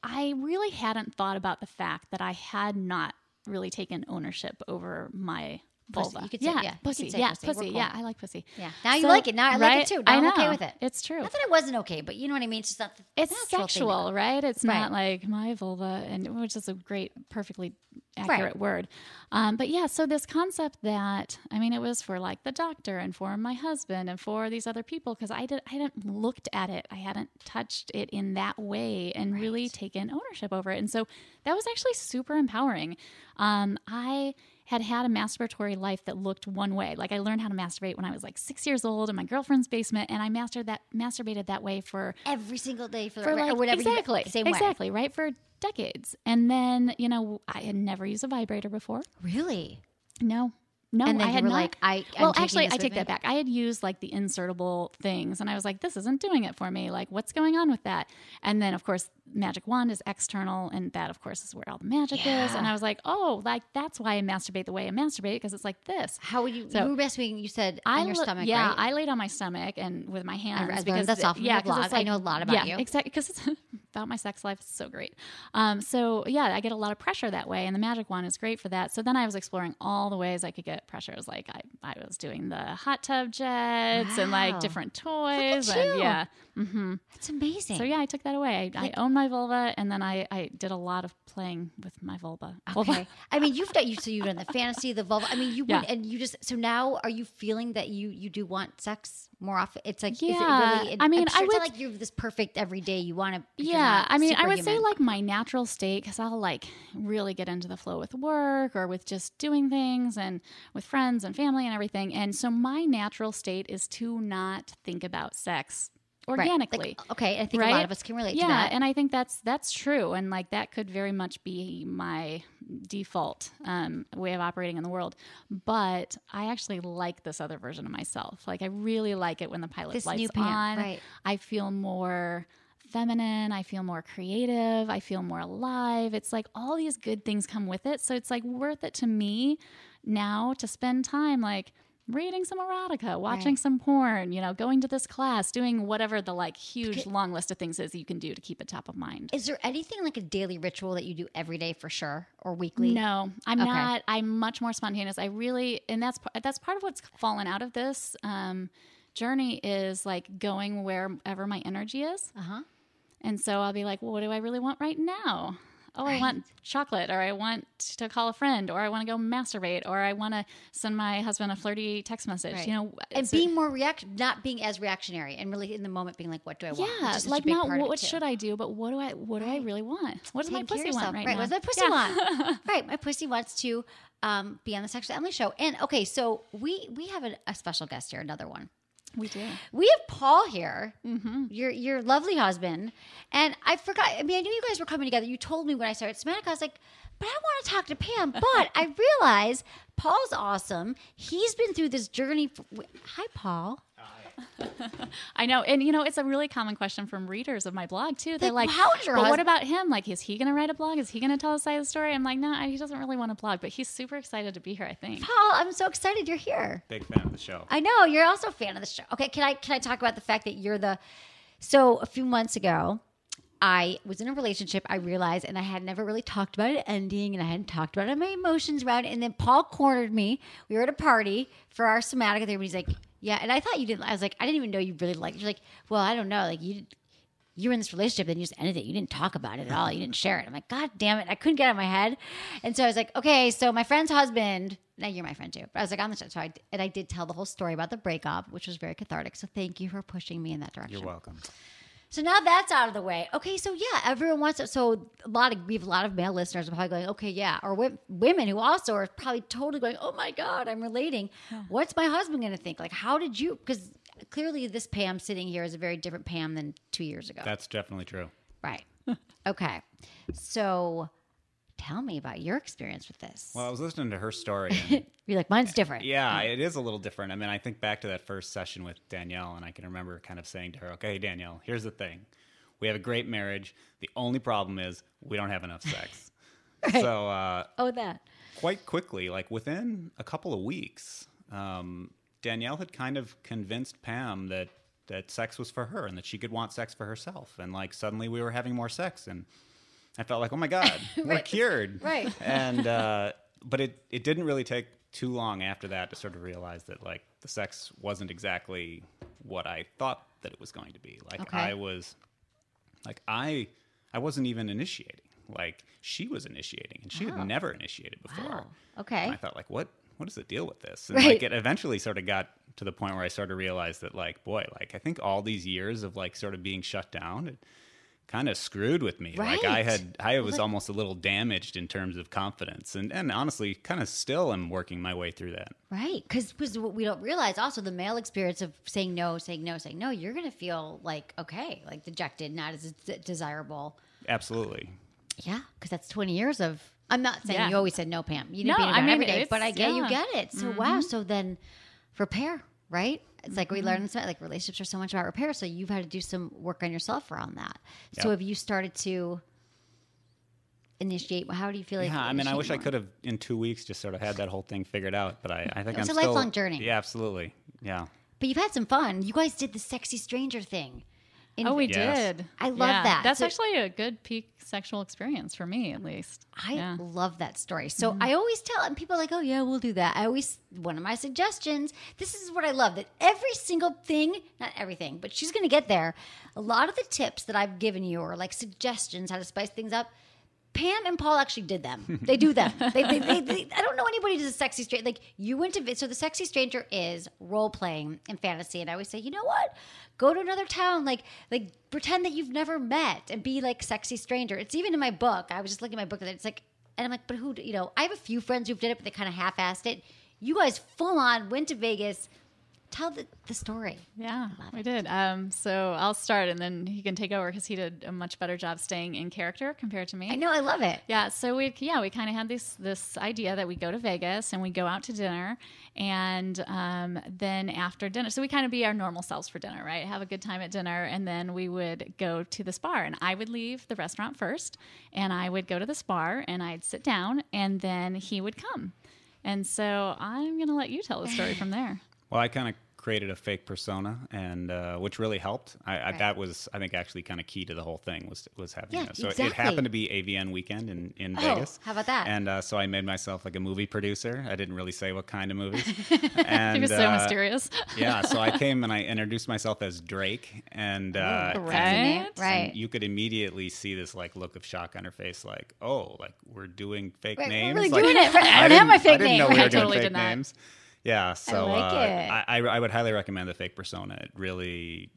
I really hadn't thought about the fact that I had not really taken ownership over my vulva. Pussy. You could say, yeah. Pussy. You could say Yeah, pussy. We're pussy. cool. Yeah, I like pussy. Yeah. Now you like it. Now I like it too. Now I'm okay with it. It's true. Not that I wasn't okay, but you know what I mean? It's just not the It's natural sexual, thing. right? It's not like my vulva, and which is a great, perfectly accurate word. But yeah, so this concept that, I mean, it was for like the doctor and for my husband and for these other people, because I hadn't looked at it. I hadn't touched it in that way and really taken ownership over it. And so that was actually super empowering. I had a masturbatory life that looked one way. Like I learned how to masturbate when I was like 6 years old in my girlfriend's basement, and I masturbated that way for every single day for like, or whatever. Exactly, right, for decades. And then, you know, I had never used a vibrator before. Really? No, and then I had you were not. like, actually, I take that back. I had used like the insertable things, and I was like, this isn't doing it for me. Like, what's going on with that? And then, of course, magic wand is external, and that, of course, is where all the magic is. And I was like, oh, like that's why I masturbate the way I masturbate, because it's like this. How would you? So, you were masturbating. You said on your stomach, yeah, right? I laid on my stomach and with my hands. Because that's off your blog. Like, I know a lot about you. Exactly, because it's about my sex life. It's so great. So yeah, I get a lot of pressure that way, and the magic wand is great for that. So then I was exploring all the ways I could get pressure. It was like I was doing the hot tub jets and like different toys. Look at you. And yeah. That's amazing. So yeah, I took that away. I own my vulva, and then I did a lot of playing with my vulva. Okay. I mean, you've done the fantasy, the vulva. I mean, you went and you just, so now are you feeling that you do want sex more often? It's like, is it really, I mean, I'm sure it's not like you're this perfect every day. You want to, yeah. I mean, I would say like my natural state, because I'll like really get into the flow with work or with just doing things and with friends and family and everything. And so my natural state is to not think about sex organically. Right. Like, okay, I think a lot of us can relate to that. Yeah, and I think that's true, and like that could very much be my default way of operating in the world. But I actually like this other version of myself. Like I really like it when the pilot lights on. Right. I feel more feminine. I feel more creative. I feel more alive. It's like all these good things come with it. So it's like worth it to me now to spend time like reading some erotica, watching some porn, you know, going to this class, doing whatever the like huge long list of things is you can do to keep it top of mind. Is there anything like a daily ritual that you do every day for sure, or weekly? No, I'm not. I'm much more spontaneous. I really, and that's part of what's fallen out of this journey is like going wherever my energy is. And so I'll be like, well, what do I really want right now? Oh, I want chocolate, or I want to call a friend, or I want to go masturbate, or I want to send my husband a flirty text message. You know, and being more not being as reactionary, and really in the moment being like, what do I want? Yeah, like not what should I do, but what do I really want? What does my pussy want right now? What does my pussy want? Right, my pussy wants to be on the Sex with Emily show. And okay, so we have a special guest here, another one. We do. We have Paul here, your lovely husband. And I forgot, I mean, I knew you guys were coming together. You told me when I started Sematic, I was like, but I want to talk to Pam. But I realized Paul's awesome. He's been through this journey. Hi, Paul. I know. And, you know, it's a really common question from readers of my blog, too. They're like, how is your husband? What about him? Like, is he going to write a blog? Is he going to tell a side of the story? I'm like, no, he doesn't really want to blog, but he's super excited to be here, I think. Paul, I'm so excited you're here. Big fan of the show. I know. You're also a fan of the show. Okay, can I talk about the fact that you're so a few months ago, I was in a relationship, I realized, and I had never really talked about it ending, and I hadn't talked about my emotions around it. And then Paul cornered me. We were at a party for our Somatic, and everybody's like, yeah. And I thought you didn't. I was like, I didn't even know you really liked it. You're like, well, I don't know. Like, you were in this relationship, then you just ended it. You didn't talk about it at all. You didn't share it. I'm like, God damn it. I couldn't get it out of my head. And so I was like, okay, so my friend's husband, now you're my friend too, but I was like on the show. So I did tell the whole story about the breakup, which was very cathartic. So thank you for pushing me in that direction. You're welcome. So now that's out of the way. Okay, so yeah, everyone wants it. So we have a lot of male listeners are probably going, okay, yeah. Or women who also are probably totally going, oh my God, I'm relating. Yeah. What's my husband going to think? Like, how did you, because clearly this Pam sitting here is a very different Pam than 2 years ago. That's definitely true. Right. Okay. So tell me about your experience with this. Well, I was listening to her story. And you're like, mine's different. Yeah, it is a little different. I mean, I think back to that first session with Danielle, and I can remember kind of saying to her, okay, Danielle, here's the thing. We have a great marriage. The only problem is we don't have enough sex. Right. So, that. Quite quickly, like within a couple of weeks, Danielle had kind of convinced Pam that sex was for her and that she could want sex for herself. And like suddenly we were having more sex. And I felt like, oh my God, we're cured. Right. And, but it didn't really take too long after that to sort of realize that like the sex wasn't exactly what I thought that it was going to be. Like Okay. I wasn't even initiating. Like she was initiating, and she had never initiated before. Wow. Okay. And I thought like, what is the deal with this? And Right. like it eventually sort of got to the point where I sort of realized that like, boy, like I think all these years of like sort of being shut down, it kind of screwed with me. Right. Like I was almost a little damaged in terms of confidence, and honestly kind of still am working my way through that. Right. Because what we don't realize also the male experience of saying no, you're going to feel like, okay, like dejected, not as desirable. Absolutely. Yeah. Because that's 20 years of, I'm not saying Yeah. you always said no, Pam. You didn't No, beat it I down mean, every day, it's- but I get you yeah. get it. So wow. So then repair, right? It's like we learned like relationships are so much about repair. So you've had to do some work on yourself around that. So Yep. have you started to initiate? How do you feel like? Yeah, I mean, I wish I initiate could have in 2 weeks just sort of had that whole thing figured out, but I think It's I'm a still lifelong journey. Yeah, absolutely. Yeah. But you've had some fun. You guys did the sexy stranger thing. Oh, we Yes. did. I love that. That's So- actually a good peak sexual experience for me, at least. I love that story. So I always tell, and people are like, oh, yeah, we'll do that. One of my suggestions, this is what I love, that every single thing, not everything, but she's going to get there. A lot of the tips that I've given you are like suggestions, how to spice things up. Pam and Paul actually did them. They do them. They, I don't know anybody who does a sexy stranger. Like you went to, so the sexy stranger is role playing and fantasy. And I always say, you know what? Go to another town, like pretend that you've never met and be like sexy stranger. It's even in my book. I was just looking at my book and it's like, and I'm like, but who, I have a few friends who've did it, but they kind of half-assed it. You guys full on went to Vegas. Tell the story. Yeah, we did. So I'll start, and then he can take over because he did a much better job staying in character compared to me. I know, I love it. Yeah, so we kind of had this idea that we go to Vegas and we go out to dinner, and then after dinner, so we kind of be our normal selves for dinner, right? Have a good time at dinner, and then we would go to the spa, and I would leave the restaurant first, and I would go to the spa, and I'd sit down, and then he would come. And so I'm going to let you tell the story from there. Well, I kind of created a fake persona, and which really helped. That was, I think, actually kind of key to the whole thing was having Yeah, that. So exactly. it happened to be AVN weekend in Vegas. How about that? And so I made myself like a movie producer. I didn't really say what kind of movies. And He was so mysterious. Yeah, so I came and I introduced myself as Drake, and Right? Right. you could immediately see this like look of shock on her face, like, oh, like we're doing fake Right, we're names. really Like, doing it. Right, I don't have my fake I didn't name. know we Right. were doing Totally fake did not. names. Yeah, so like it. I would highly recommend the fake persona. It really,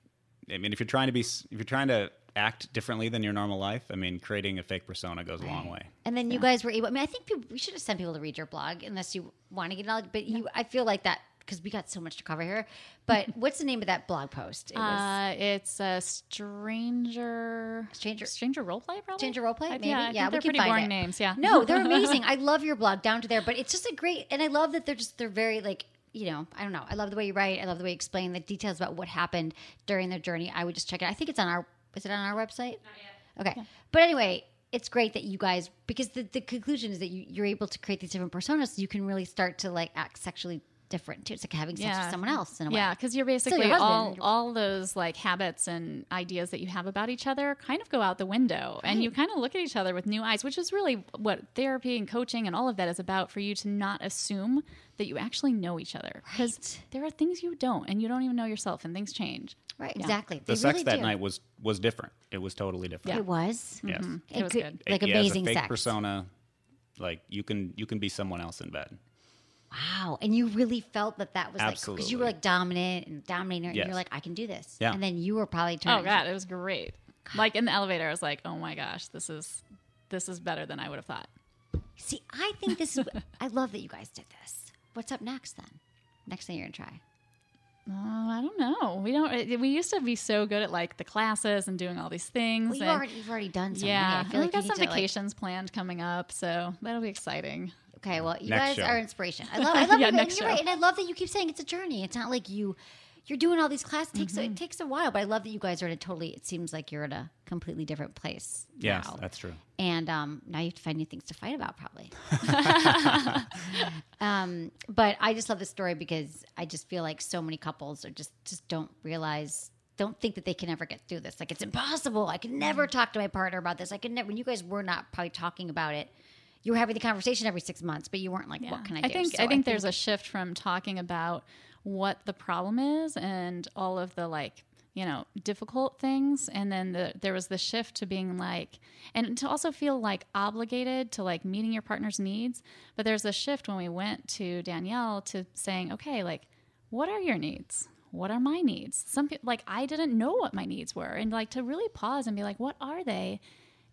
I mean, if you're trying to act differently than your normal life, I mean, creating a fake persona goes a long way. And then you guys were able, I mean, I think we should have sent people to read your blog unless you want to get knowledge, but I feel like that, because we got so much to cover here. But what's the name of that blog post? It was It's a stranger roleplay, probably. Stranger Roleplay, maybe? Yeah, I Yeah, think we they're can pretty find boring it. names. Yeah. No, they're amazing. I love your blog down to there, but it's just a great, and I love that they're very like, I don't know. I love the way you write. I love the way you explain the details about what happened during their journey. I would just check it. I think it's is it on our website? Not yet. Okay. But anyway, it's great that you guys, because the conclusion is that you're able to create these different personas so you can really start to like act sexually different too. It's like having sex with someone else in a way. Yeah, because you're Still basically your husband. all those like habits and ideas that you have about each other kind of go out the window, and you kind of look at each other with new eyes, which is really what therapy and coaching and all of that is about, for you to not assume that you actually know each other, because there are things you don't, and you don't even know yourself, and things change. Right, Yeah. exactly. The They sex really that do. night was different. It was totally different. It was. Yes. It was good. Like Yeah, amazing as a fake sex. persona, like you can be someone else in bed. Wow. And you really felt that was like, because you were Absolutely. like dominant and dominator, and Yes. you're like, I can do this. Yeah. And then you were probably Oh turning. God, it was great. Like in the elevator, I was like, oh my gosh, this is better than I would have thought. See, I think this is, I love that you guys did this. What's up next then? Next thing you're going to try? Oh, I don't know. We used to be so good at like the classes and doing all these things. Well, and you've already done so yeah, many. I feel like we've got you some need to, vacations planned coming up, so that'll be exciting. Okay, well, you Next guys show. are inspiration. I love Yeah, it. next And you're show. right. And I love that you keep saying it's a journey. It's not like you're doing all these classes. Mm-hmm. It takes a while, but I love that you guys are it seems like you're at a completely different place Yes, now. that's true. And now you have to find new things to fight about, probably. But I just love this story because I just feel like so many couples are just don't realize don't think that they can ever get through this. Like, it's impossible. I can never talk to my partner about this. I can never. When you guys were not probably talking about it, you were having the conversation every 6 months, but you weren't like, what can I do? I think there's a shift from talking about what the problem is and all of the like, difficult things. And then there was the shift to being like, and to also feel like obligated to like meeting your partner's needs. But there's a shift when we went to Danielle to saying, okay, like, what are your needs? What are my needs? Some people, like, I didn't know what my needs were, and like to really pause and be like, what are they?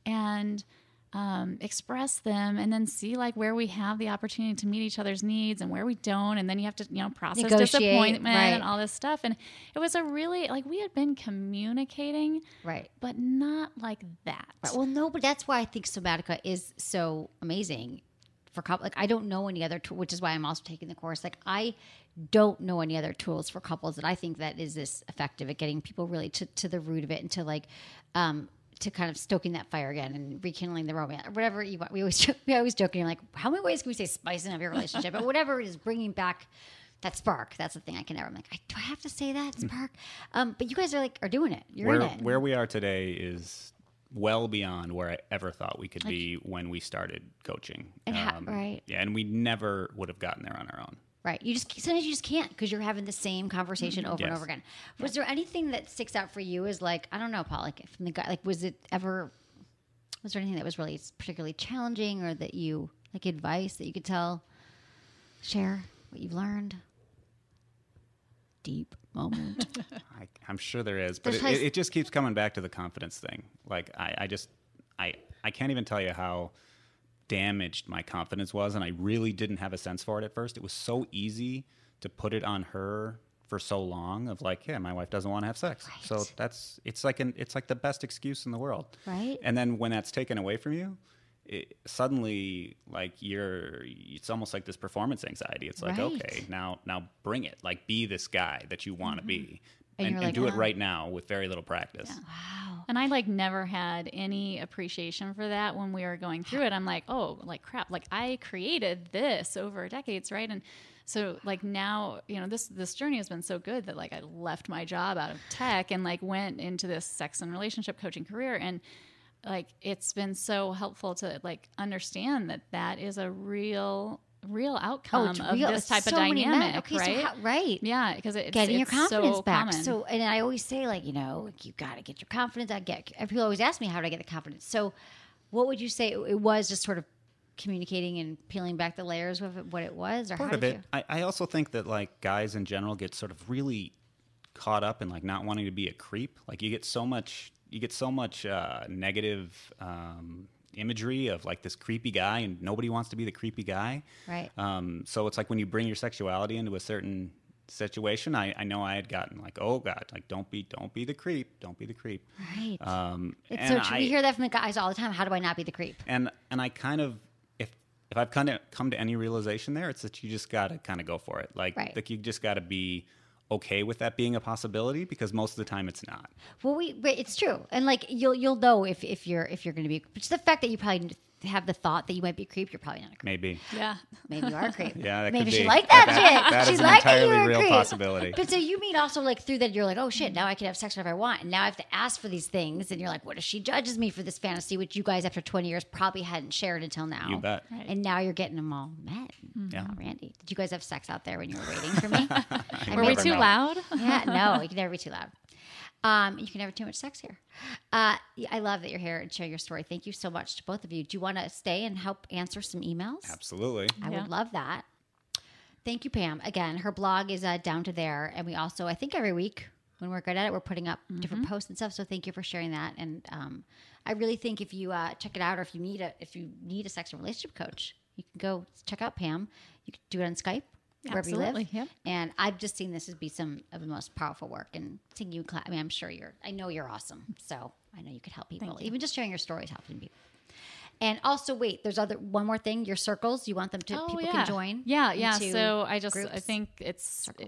And express them, and then see like where we have the opportunity to meet each other's needs and where we don't. And then you have to, process disappointment and all this stuff. And it was a really, like, we had been communicating, right, but not like that. Right. Well, no, but that's why I think Somatica is so amazing for couples. Like, I don't know any other tool, which is why I'm also taking the course. Like, I don't know any other tools for couples that I think that is this effective at getting people really to the root of it, and to like, to kind of stoking that fire again and rekindling the romance, or whatever you want. We always joke, like, how many ways can we say spicing up your relationship? But whatever it is, bringing back that spark. That's the thing I can never. I'm like, do I have to say that spark? But you guys are doing it. You're in it. Where we are today is well beyond where I ever thought we could be when we started coaching. And right. Yeah, and we never would have gotten there on our own. Right. Sometimes you just can't, because you're having the same conversation over and over again. Was there anything that sticks out for you as like, I don't know, Paul, like from the guy, like, was there anything that was really particularly challenging, or that you, like, advice that you could share what you've learned? Deep moment. I'm sure there is, but it just keeps coming back to the confidence thing. Like, I can't even tell you how damaged my confidence was, and I really didn't have a sense for it at first. It was so easy to put it on her for so long, of like, yeah, my wife doesn't want to have sex, right. So it's like the best excuse in the world, right? And then when that's taken away from you, suddenly, like, it's almost like this performance anxiety. It's like, right. Okay, now bring it. Like, be this guy that you want to be, and like, do it right now with very little practice. Yeah. Wow. And I like never had any appreciation for that when we were going through it. I'm like, oh, like, crap. Like, I created this over decades, right? And so, like, now, this journey has been so good that, like, I left my job out of tech and, like, went into this sex and relationship coaching career. And, like, it's been so helpful to, like, understand that is a real outcome of this type of dynamic, okay, right? So right. Yeah, because getting your confidence so back. Common. So, and I always say, like, you got to get your confidence. People always ask me, how do I get the confidence? So what would you say it was, just sort of communicating and peeling back the layers of what it was? Or part how of it. I also think that, like, guys in general get sort of really caught up in, like, not wanting to be a creep. Like, you get so much negative imagery of, like, this creepy guy, and nobody wants to be the creepy guy. Right. So it's like when you bring your sexuality into a certain situation, I know I had gotten like, oh God, like, don't be the creep. Don't be the creep. Right. It's so true. We hear that from the guys all the time. How do I not be the creep? And I kind of, if I've kind of come to any realization there, it's that you just got to kind of go for it. Like, right. Like, you just got to be okay with that being a possibility, because most of the time it's not. Well, it's true, and like, you'll know if you're going to be. Just the fact that you probably have the thought that you might be a creep, you're probably not a creep. Maybe. Yeah. Maybe you are a creep. Yeah, that maybe could be. She liked that shit. That She's is an like that entirely you're a real creep. possibility. But so you mean also, like, through that, you're like, oh shit, now I can have sex whenever I want, and now I have to ask for these things, and you're like, what if she judges me for this fantasy, which you guys after 20 years probably hadn't shared until now. You bet. Right. And now you're getting them all met. Yeah. Oh, Randy, did you guys have sex out there when you were waiting for me? Were we too loud? Yeah, no, you can never be too loud. You can never have too much sex here. I love that you're here and share your story. Thank you so much to both of you. Do you want to stay and help answer some emails? Absolutely. I would love that. Thank you, Pam. Again, her blog is down to there. And we also, I think every week when we're good at it, we're putting up different posts and stuff. So thank you for sharing that. And I really think if you check it out, or if you need a sex and relationship coach, you can go check out Pam. You can do it on Skype. Wherever you live. Yep. And I've just seen this as be some of the most powerful work. And seeing you, I mean, I'm sure I know you're awesome. So I know you could help people. Even just sharing your stories helping people. And also, wait, there's one more thing. Your circles, you want them to, people can join. Yeah. So I groups, think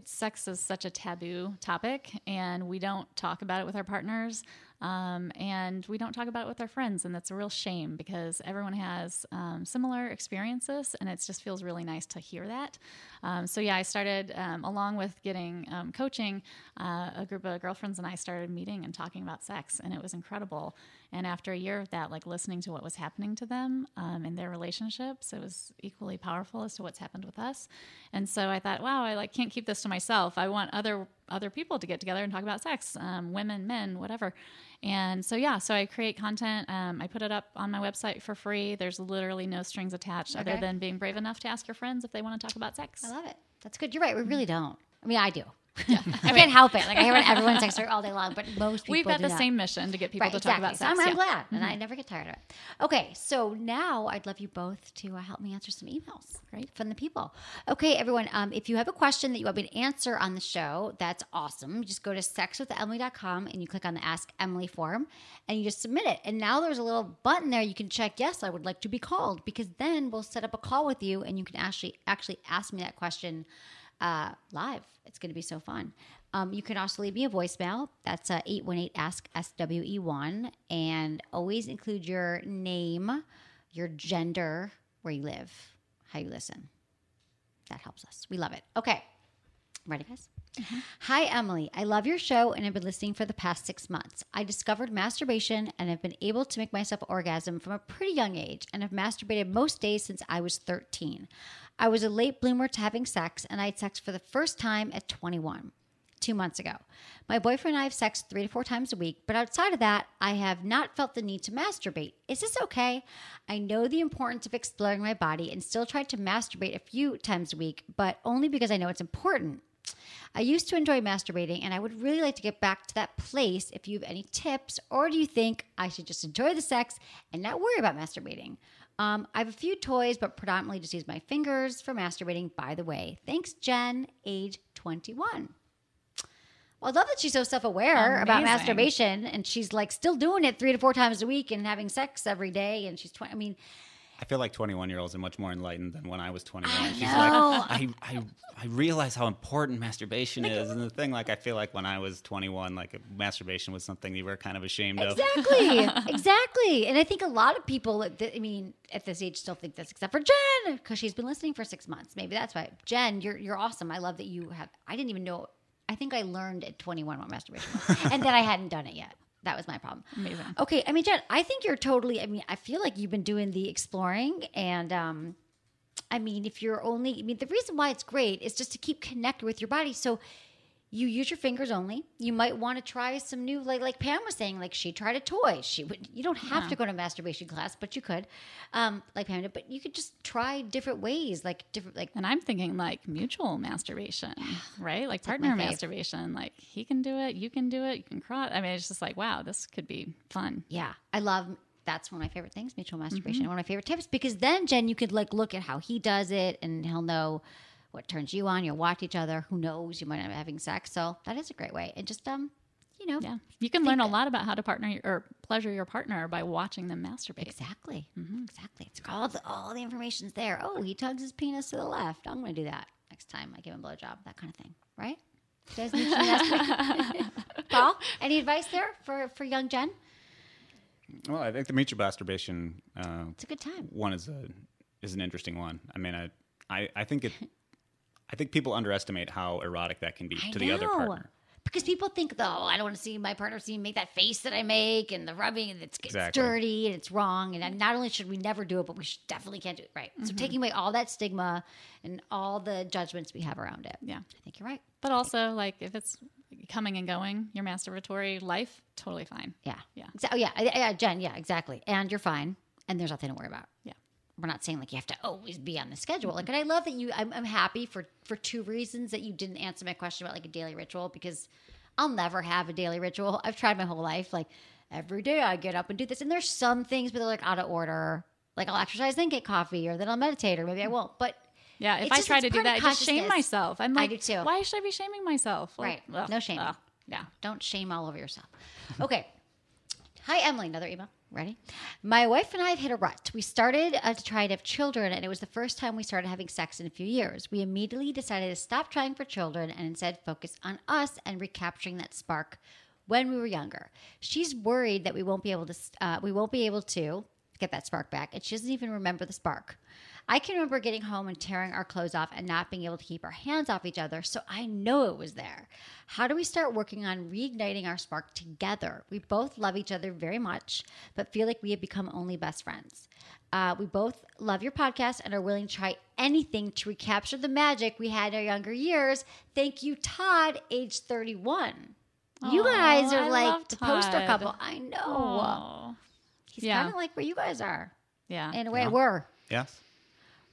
sex is such a taboo topic, and we don't talk about it with our partners. And we don't talk about it with our friends, and that's a real shame because everyone has similar experiences, and it just feels really nice to hear that. So I started, along with getting coaching, a group of girlfriends and I started meeting and talking about sex, and it was incredible. And after a year of that, like listening to what was happening to them in their relationships, it was equally powerful as to what's happened with us. And so I thought, wow, I can't keep this to myself. I want other people to get together and talk about sex, women, men, whatever. And so I create content. I put it up on my website for free. There's literally no strings attached other than being brave enough to ask your friends if they want to talk about sex. I love it. That's good. You're right. We really don't. I mean, I do. Yeah. I can't help it. Like I hear everyone's sex story all day long, but most people We've got do the not. same mission to get people to talk about sex. So I'm glad, and I never get tired of it. Okay, so now I'd love you both to help me answer some emails, right, from the people. Okay, everyone, if you have a question that you want me to answer on the show, that's awesome. Just go to sexwithemily.com and you click on the Ask Emily form, and you just submit it. And now there's a little button there you can check, yes, I would like to be called, because then we'll set up a call with you, and you can actually ask me that question live. It's going to be so fun. You can also leave me a voicemail. That's 818-ASK-SWE1. And always include your name, your gender, where you live, how you listen. That helps us. We love it. Okay. Ready, guys? Mm-hmm. Hi, Emily. I love your show and have been listening for the past 6 months. I discovered masturbation and have been able to make myself orgasm from a pretty young age and have masturbated most days since I was 13. I was a late bloomer to having sex, and I had sex for the first time at 21. 2 months ago. My boyfriend and I have sex 3 to 4 times a week, but outside of that, I have not felt the need to masturbate. Is this okay? I know the importance of exploring my body and still try to masturbate a few times a week, but only because I know it's important. I used to enjoy masturbating, and I would really like to get back to that place if you have any tips, or do you think I should just enjoy the sex and not worry about masturbating? I have a few toys, but predominantly just use my fingers for masturbating, by the way. Thanks, Jen, age 21. Well, I love that she's so self-aware about masturbation, and she's like still doing it 3 to 4 times a week and having sex every day. And she's 20. I mean, I feel like 21-year-olds are much more enlightened than when I was 21. She's know. like, I realize how important masturbation is, and the thing, like, I feel like when I was 21, like, masturbation was something you were kind of ashamed of. Exactly. And I think a lot of people, at this age, still think this, except for Jen, because she's been listening for 6 months. Maybe that's why. Jen, you're awesome. I love that you have. I didn't even know. I think I learned at 21 what masturbation was, and then I hadn't done it yet. That was my problem. Amazing. Okay, I mean, Jen, I think you're totally. I mean, I feel like you've been doing the exploring, and I mean, the reason why it's great is just to keep connected with your body. So you use your fingers only. You might want to try some new, like Pam was saying, like she tried a toy. You don't have to go to masturbation class, but you could, like Pam did. But you could just try different ways, And I'm thinking like mutual masturbation, right? Like partner masturbation. Like he can do it, you can do it, you can cross. I mean, it's just like, wow, this could be fun. Yeah, that's one of my favorite things, mutual masturbation. Mm-hmm. One of my favorite tips, because then, Jen, you could like look at how he does it, and he'll know what turns you on. You'll watch each other. Who knows? You might not be having sex. So that is a great way. And just, you can learn a lot about how to pleasure your partner by watching them masturbate. Exactly. Mm-hmm. Exactly. It's all the information's there. Oh, he tugs his penis to the left. I'm going to do that next time I give him a blowjob. That kind of thing. Right? You guys need to masturbate. Paul, any advice there for young Jen? Well, I think the mutual masturbation. It's a good time. One is an interesting one. I mean, I think people underestimate how erotic that can be to the other partner. Because people think, I don't want to see my partner see me make that face that I make, and the rubbing, and it's dirty, and it's wrong. And not only should we never do it, but we definitely can't do it. Right. Mm-hmm. So taking away all that stigma and all the judgments we have around it. Yeah. I think you're right. But also, like, if it's coming and going, your masturbatory life, totally fine. Yeah. Yeah. Jen, yeah, exactly. And you're fine. And there's nothing to worry about. Yeah. We're not saying like you have to always be on the schedule. Like, and I love that I'm happy for 2 reasons that you didn't answer my question about like a daily ritual, because I'll never have a daily ritual. I've tried my whole life. Like every day I get up and do this, and there's some things, but they're like out of order. Like I'll exercise, then get coffee, or then I'll meditate, or maybe I won't. But yeah, if I try to do that, I just shame myself. I'm like, I do too. Why should I be shaming myself? Right. Ugh, no shame. Yeah. Don't shame all over yourself. Okay. Hi, Emily. Another email. Ready? My wife and I have hit a rut. We started to try to have children, and it was the first time we started having sex in a few years. We immediately decided to stop trying for children and instead focus on us and recapturing that spark when we were younger. She's worried that we won't be able to get that spark back, and she doesn't even remember the spark. I can remember getting home and tearing our clothes off and not being able to keep our hands off each other, so I know it was there. How do we start working on reigniting our spark together? We both love each other very much, but feel like we have become only best friends. We both love your podcast and are willing to try anything to recapture the magic we had in our younger years. Thank you, Todd, age 31. You guys are like the poster couple. I know. Aww. He's kind of like where you guys are. Yeah. In a way, we're. Yes.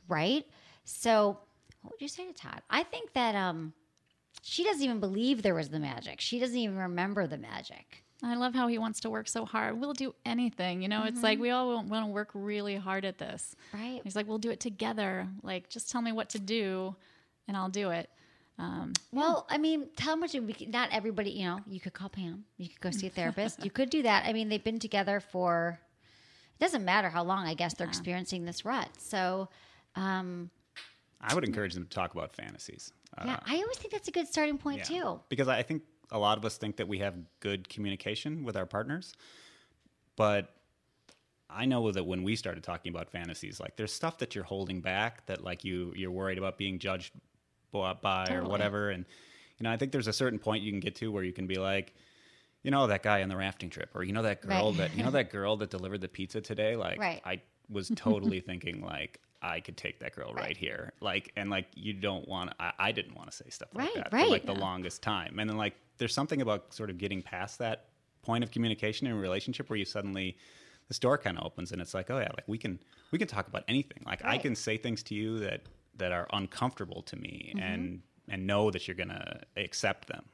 Right? So what would you say to Todd? I think that she doesn't even believe there was the magic. She doesn't even remember the magic. I love how he wants to work so hard. We'll do anything. You know, it's like we all want to work really hard at this. Right. He's like, we'll do it together. Like, just tell me what to do and I'll do it. Well, I mean, how much, not everybody, you know, you could call Pam. You could go see a therapist. You could do that. I mean, they've been together for, it doesn't matter how long, I guess, they're experiencing this rut. So, I would encourage them to talk about fantasies. I always think that's a good starting point too. Because I think a lot of us think that we have good communication with our partners, but I know that when we started talking about fantasies, like there's stuff that you're holding back that like you're worried about being judged by or whatever. And, you know, I think there's a certain point you can get to where you can be like, you know, that guy on the rafting trip, or you know that girl that girl that delivered the pizza today. Like I was totally thinking like I could take that girl right here. Like, and like you don't want, I didn't want to say stuff like that for like the longest time. And then like there's something about sort of getting past that point of communication in a relationship where you suddenly, this door kind of opens and it's like, oh yeah, like we can talk about anything. Like I can say things to you that are uncomfortable to me and know that you're going to accept them.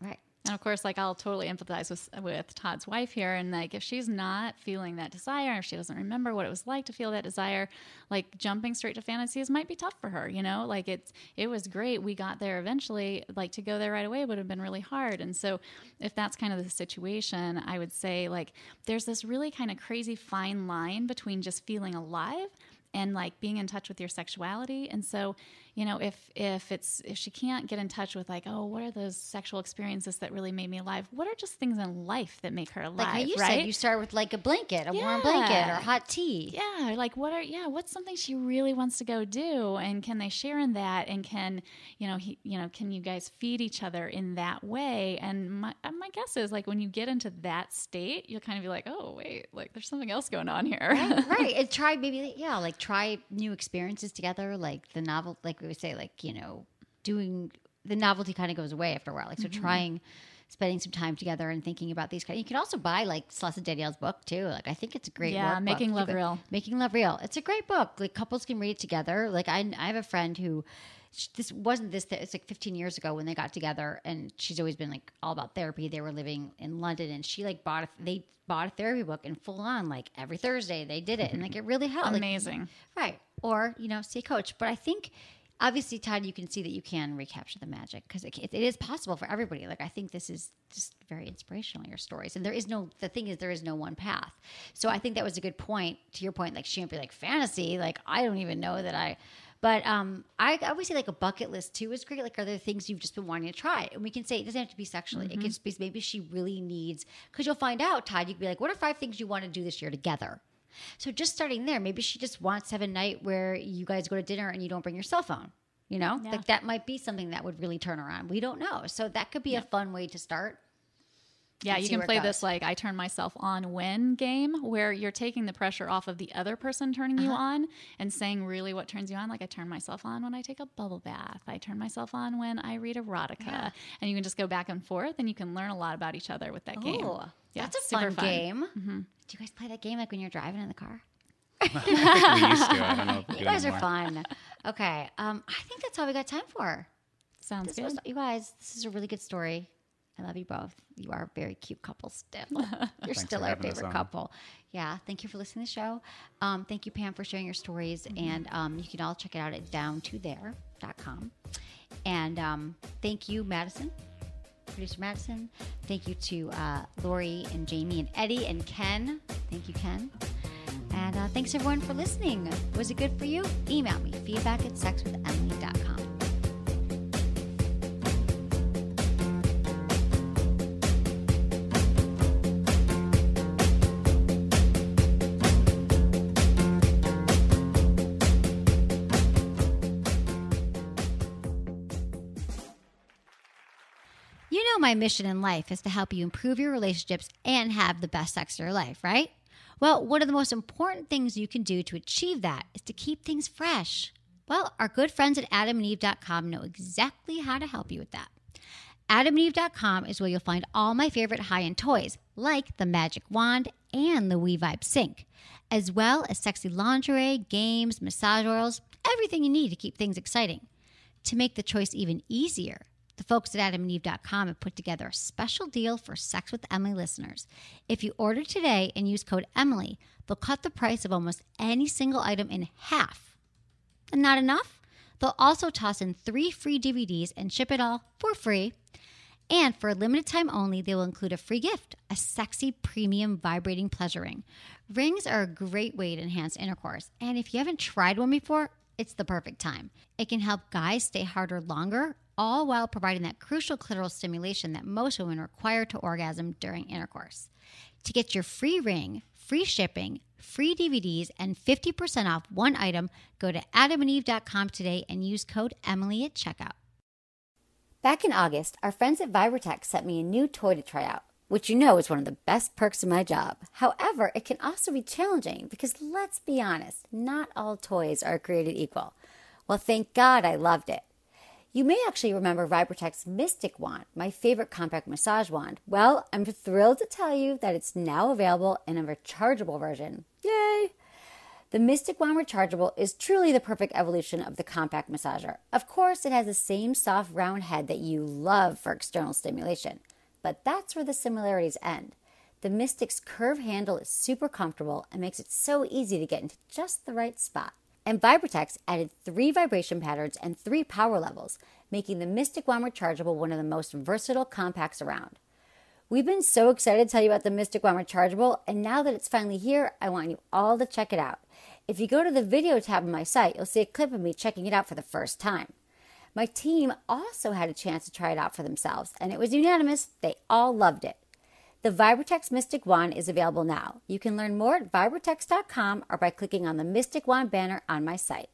Right. And of course, like I'll totally empathize with Todd's wife here. And like, if she's not feeling that desire, if she doesn't remember what it was like to feel that desire, like jumping straight to fantasies might be tough for her, you know, like it was great. We got there eventually, like to go there right away would have been really hard. And so if that's kind of the situation, I would say like, there's this really kind of crazy fine line between just feeling alive and like being in touch with your sexuality. And so, you know, if she can't get in touch with like, oh, what are those sexual experiences that really made me alive? What are just things in life that make her alive? Like how you said, you start with like a blanket, a warm blanket or hot tea. Yeah. Like what's something she really wants to go do? And can they share in that? And can, can you guys feed each other in that way? And my guess is like when you get into that state, you'll kind of be like, oh, wait, like there's something else going on here. Right. And try try new experiences together. Like the novel, like we would say, like, you know, doing the novelty kind of goes away after a while. Like, so spending some time together and thinking about these kind. You can also buy like Celeste Danielle's book too. Like, I think it's a great workbook. Making Love Real. Making Love Real. It's a great book. Like couples can read it together. Like I have a friend who, it's like 15 years ago when they got together, and she's always been like all about therapy. They were living in London, and she like bought a therapy book and full on like every Thursday they did it, and like it really helped. Amazing. Like, right. Or, you know, see a coach. But I think obviously, Todd, you can see that you can recapture the magic because it is possible for everybody. Like, I think this is just very inspirational, your stories. And there is no one path. So I think that was a good point. To your point, like, she wouldn't be like fantasy. Like, I don't even know that but I always say like a bucket list too is great. Like, are there things you've just been wanting to try? And we can say it doesn't have to be sexually. It can just be maybe she really needs, because you'll find out, Todd, you can be like, what are 5 things you want to do this year together? So just starting there, maybe she just wants to have a night where you guys go to dinner and you don't bring your cell phone. You know, like that might be something that would really turn her on. We don't know. So that could be a fun way to start. Yeah, you can play this like I turn myself on when game, where you're taking the pressure off of the other person turning you on and saying really what turns you on. Like, I turn myself on when I take a bubble bath. I turn myself on when I read erotica. Yeah. And you can just go back and forth, and you can learn a lot about each other with that game. Yeah, that's a fun game. Mm-hmm. Do you guys play that game like when you're driving in the car? I think we used to. I don't know if we do You guys anymore. are fun. Okay. I think that's all we got time for. Sounds good. You guys, this is a really good story. I love you both. You are a very cute couple still. You're still our favorite couple. Yeah. Thank you for listening to the show. Thank you, Pam, for sharing your stories. And you can all check it out at downtothere.com. And thank you, Madison, producer Madison. Thank you to Lori and Jamie and Eddie and Ken. Thank you, Ken. And thanks, everyone, for listening. Was it good for you? Email me, feedback@sexwithemily.com. You know my mission in life is to help you improve your relationships and have the best sex of your life, right? Well, one of the most important things you can do to achieve that is to keep things fresh. Well, our good friends at adamandeve.com know exactly how to help you with that. Adamandeve.com is where you'll find all my favorite high-end toys, like the Magic Wand and the WeVibe Sink, as well as sexy lingerie, games, massage oils, everything you need to keep things exciting. To make the choice even easier, the folks at adamandeve.com have put together a special deal for Sex with Emily listeners. If you order today and use code Emily, they'll cut the price of almost any single item in half. And not enough? They'll also toss in 3 free DVDs and ship it all for free. And for a limited time only, they will include a free gift, a sexy premium vibrating pleasure ring. Rings are a great way to enhance intercourse. And if you haven't tried one before, it's the perfect time. It can help guys stay harder longer, all while providing that crucial clitoral stimulation that most women require to orgasm during intercourse. To get your free ring, free shipping, free DVDs, and 50% off one item, go to adamandeve.com today and use code Emily at checkout. Back in August, our friends at Vibratex sent me a new toy to try out, which you know is one of the best perks of my job. However, it can also be challenging because, let's be honest, not all toys are created equal. Well, thank God I loved it. You may actually remember Vibratex Mystic Wand, my favorite compact massage wand. Well, I'm thrilled to tell you that it's now available in a rechargeable version. Yay! The Mystic Wand Rechargeable is truly the perfect evolution of the compact massager. Of course, it has the same soft round head that you love for external stimulation, but that's where the similarities end. The Mystic's curved handle is super comfortable and makes it so easy to get into just the right spot. And Vibratex added 3 vibration patterns and 3 power levels, making the Mystic Wand Rechargeable one of the most versatile compacts around. We've been so excited to tell you about the Mystic Wand Rechargeable, and now that it's finally here, I want you all to check it out. If you go to the video tab on my site, you'll see a clip of me checking it out for the first time. My team also had a chance to try it out for themselves, and it was unanimous. They all loved it. The Vibratex Mystic Wand is available now. You can learn more at vibratex.com or by clicking on the Mystic Wand banner on my site.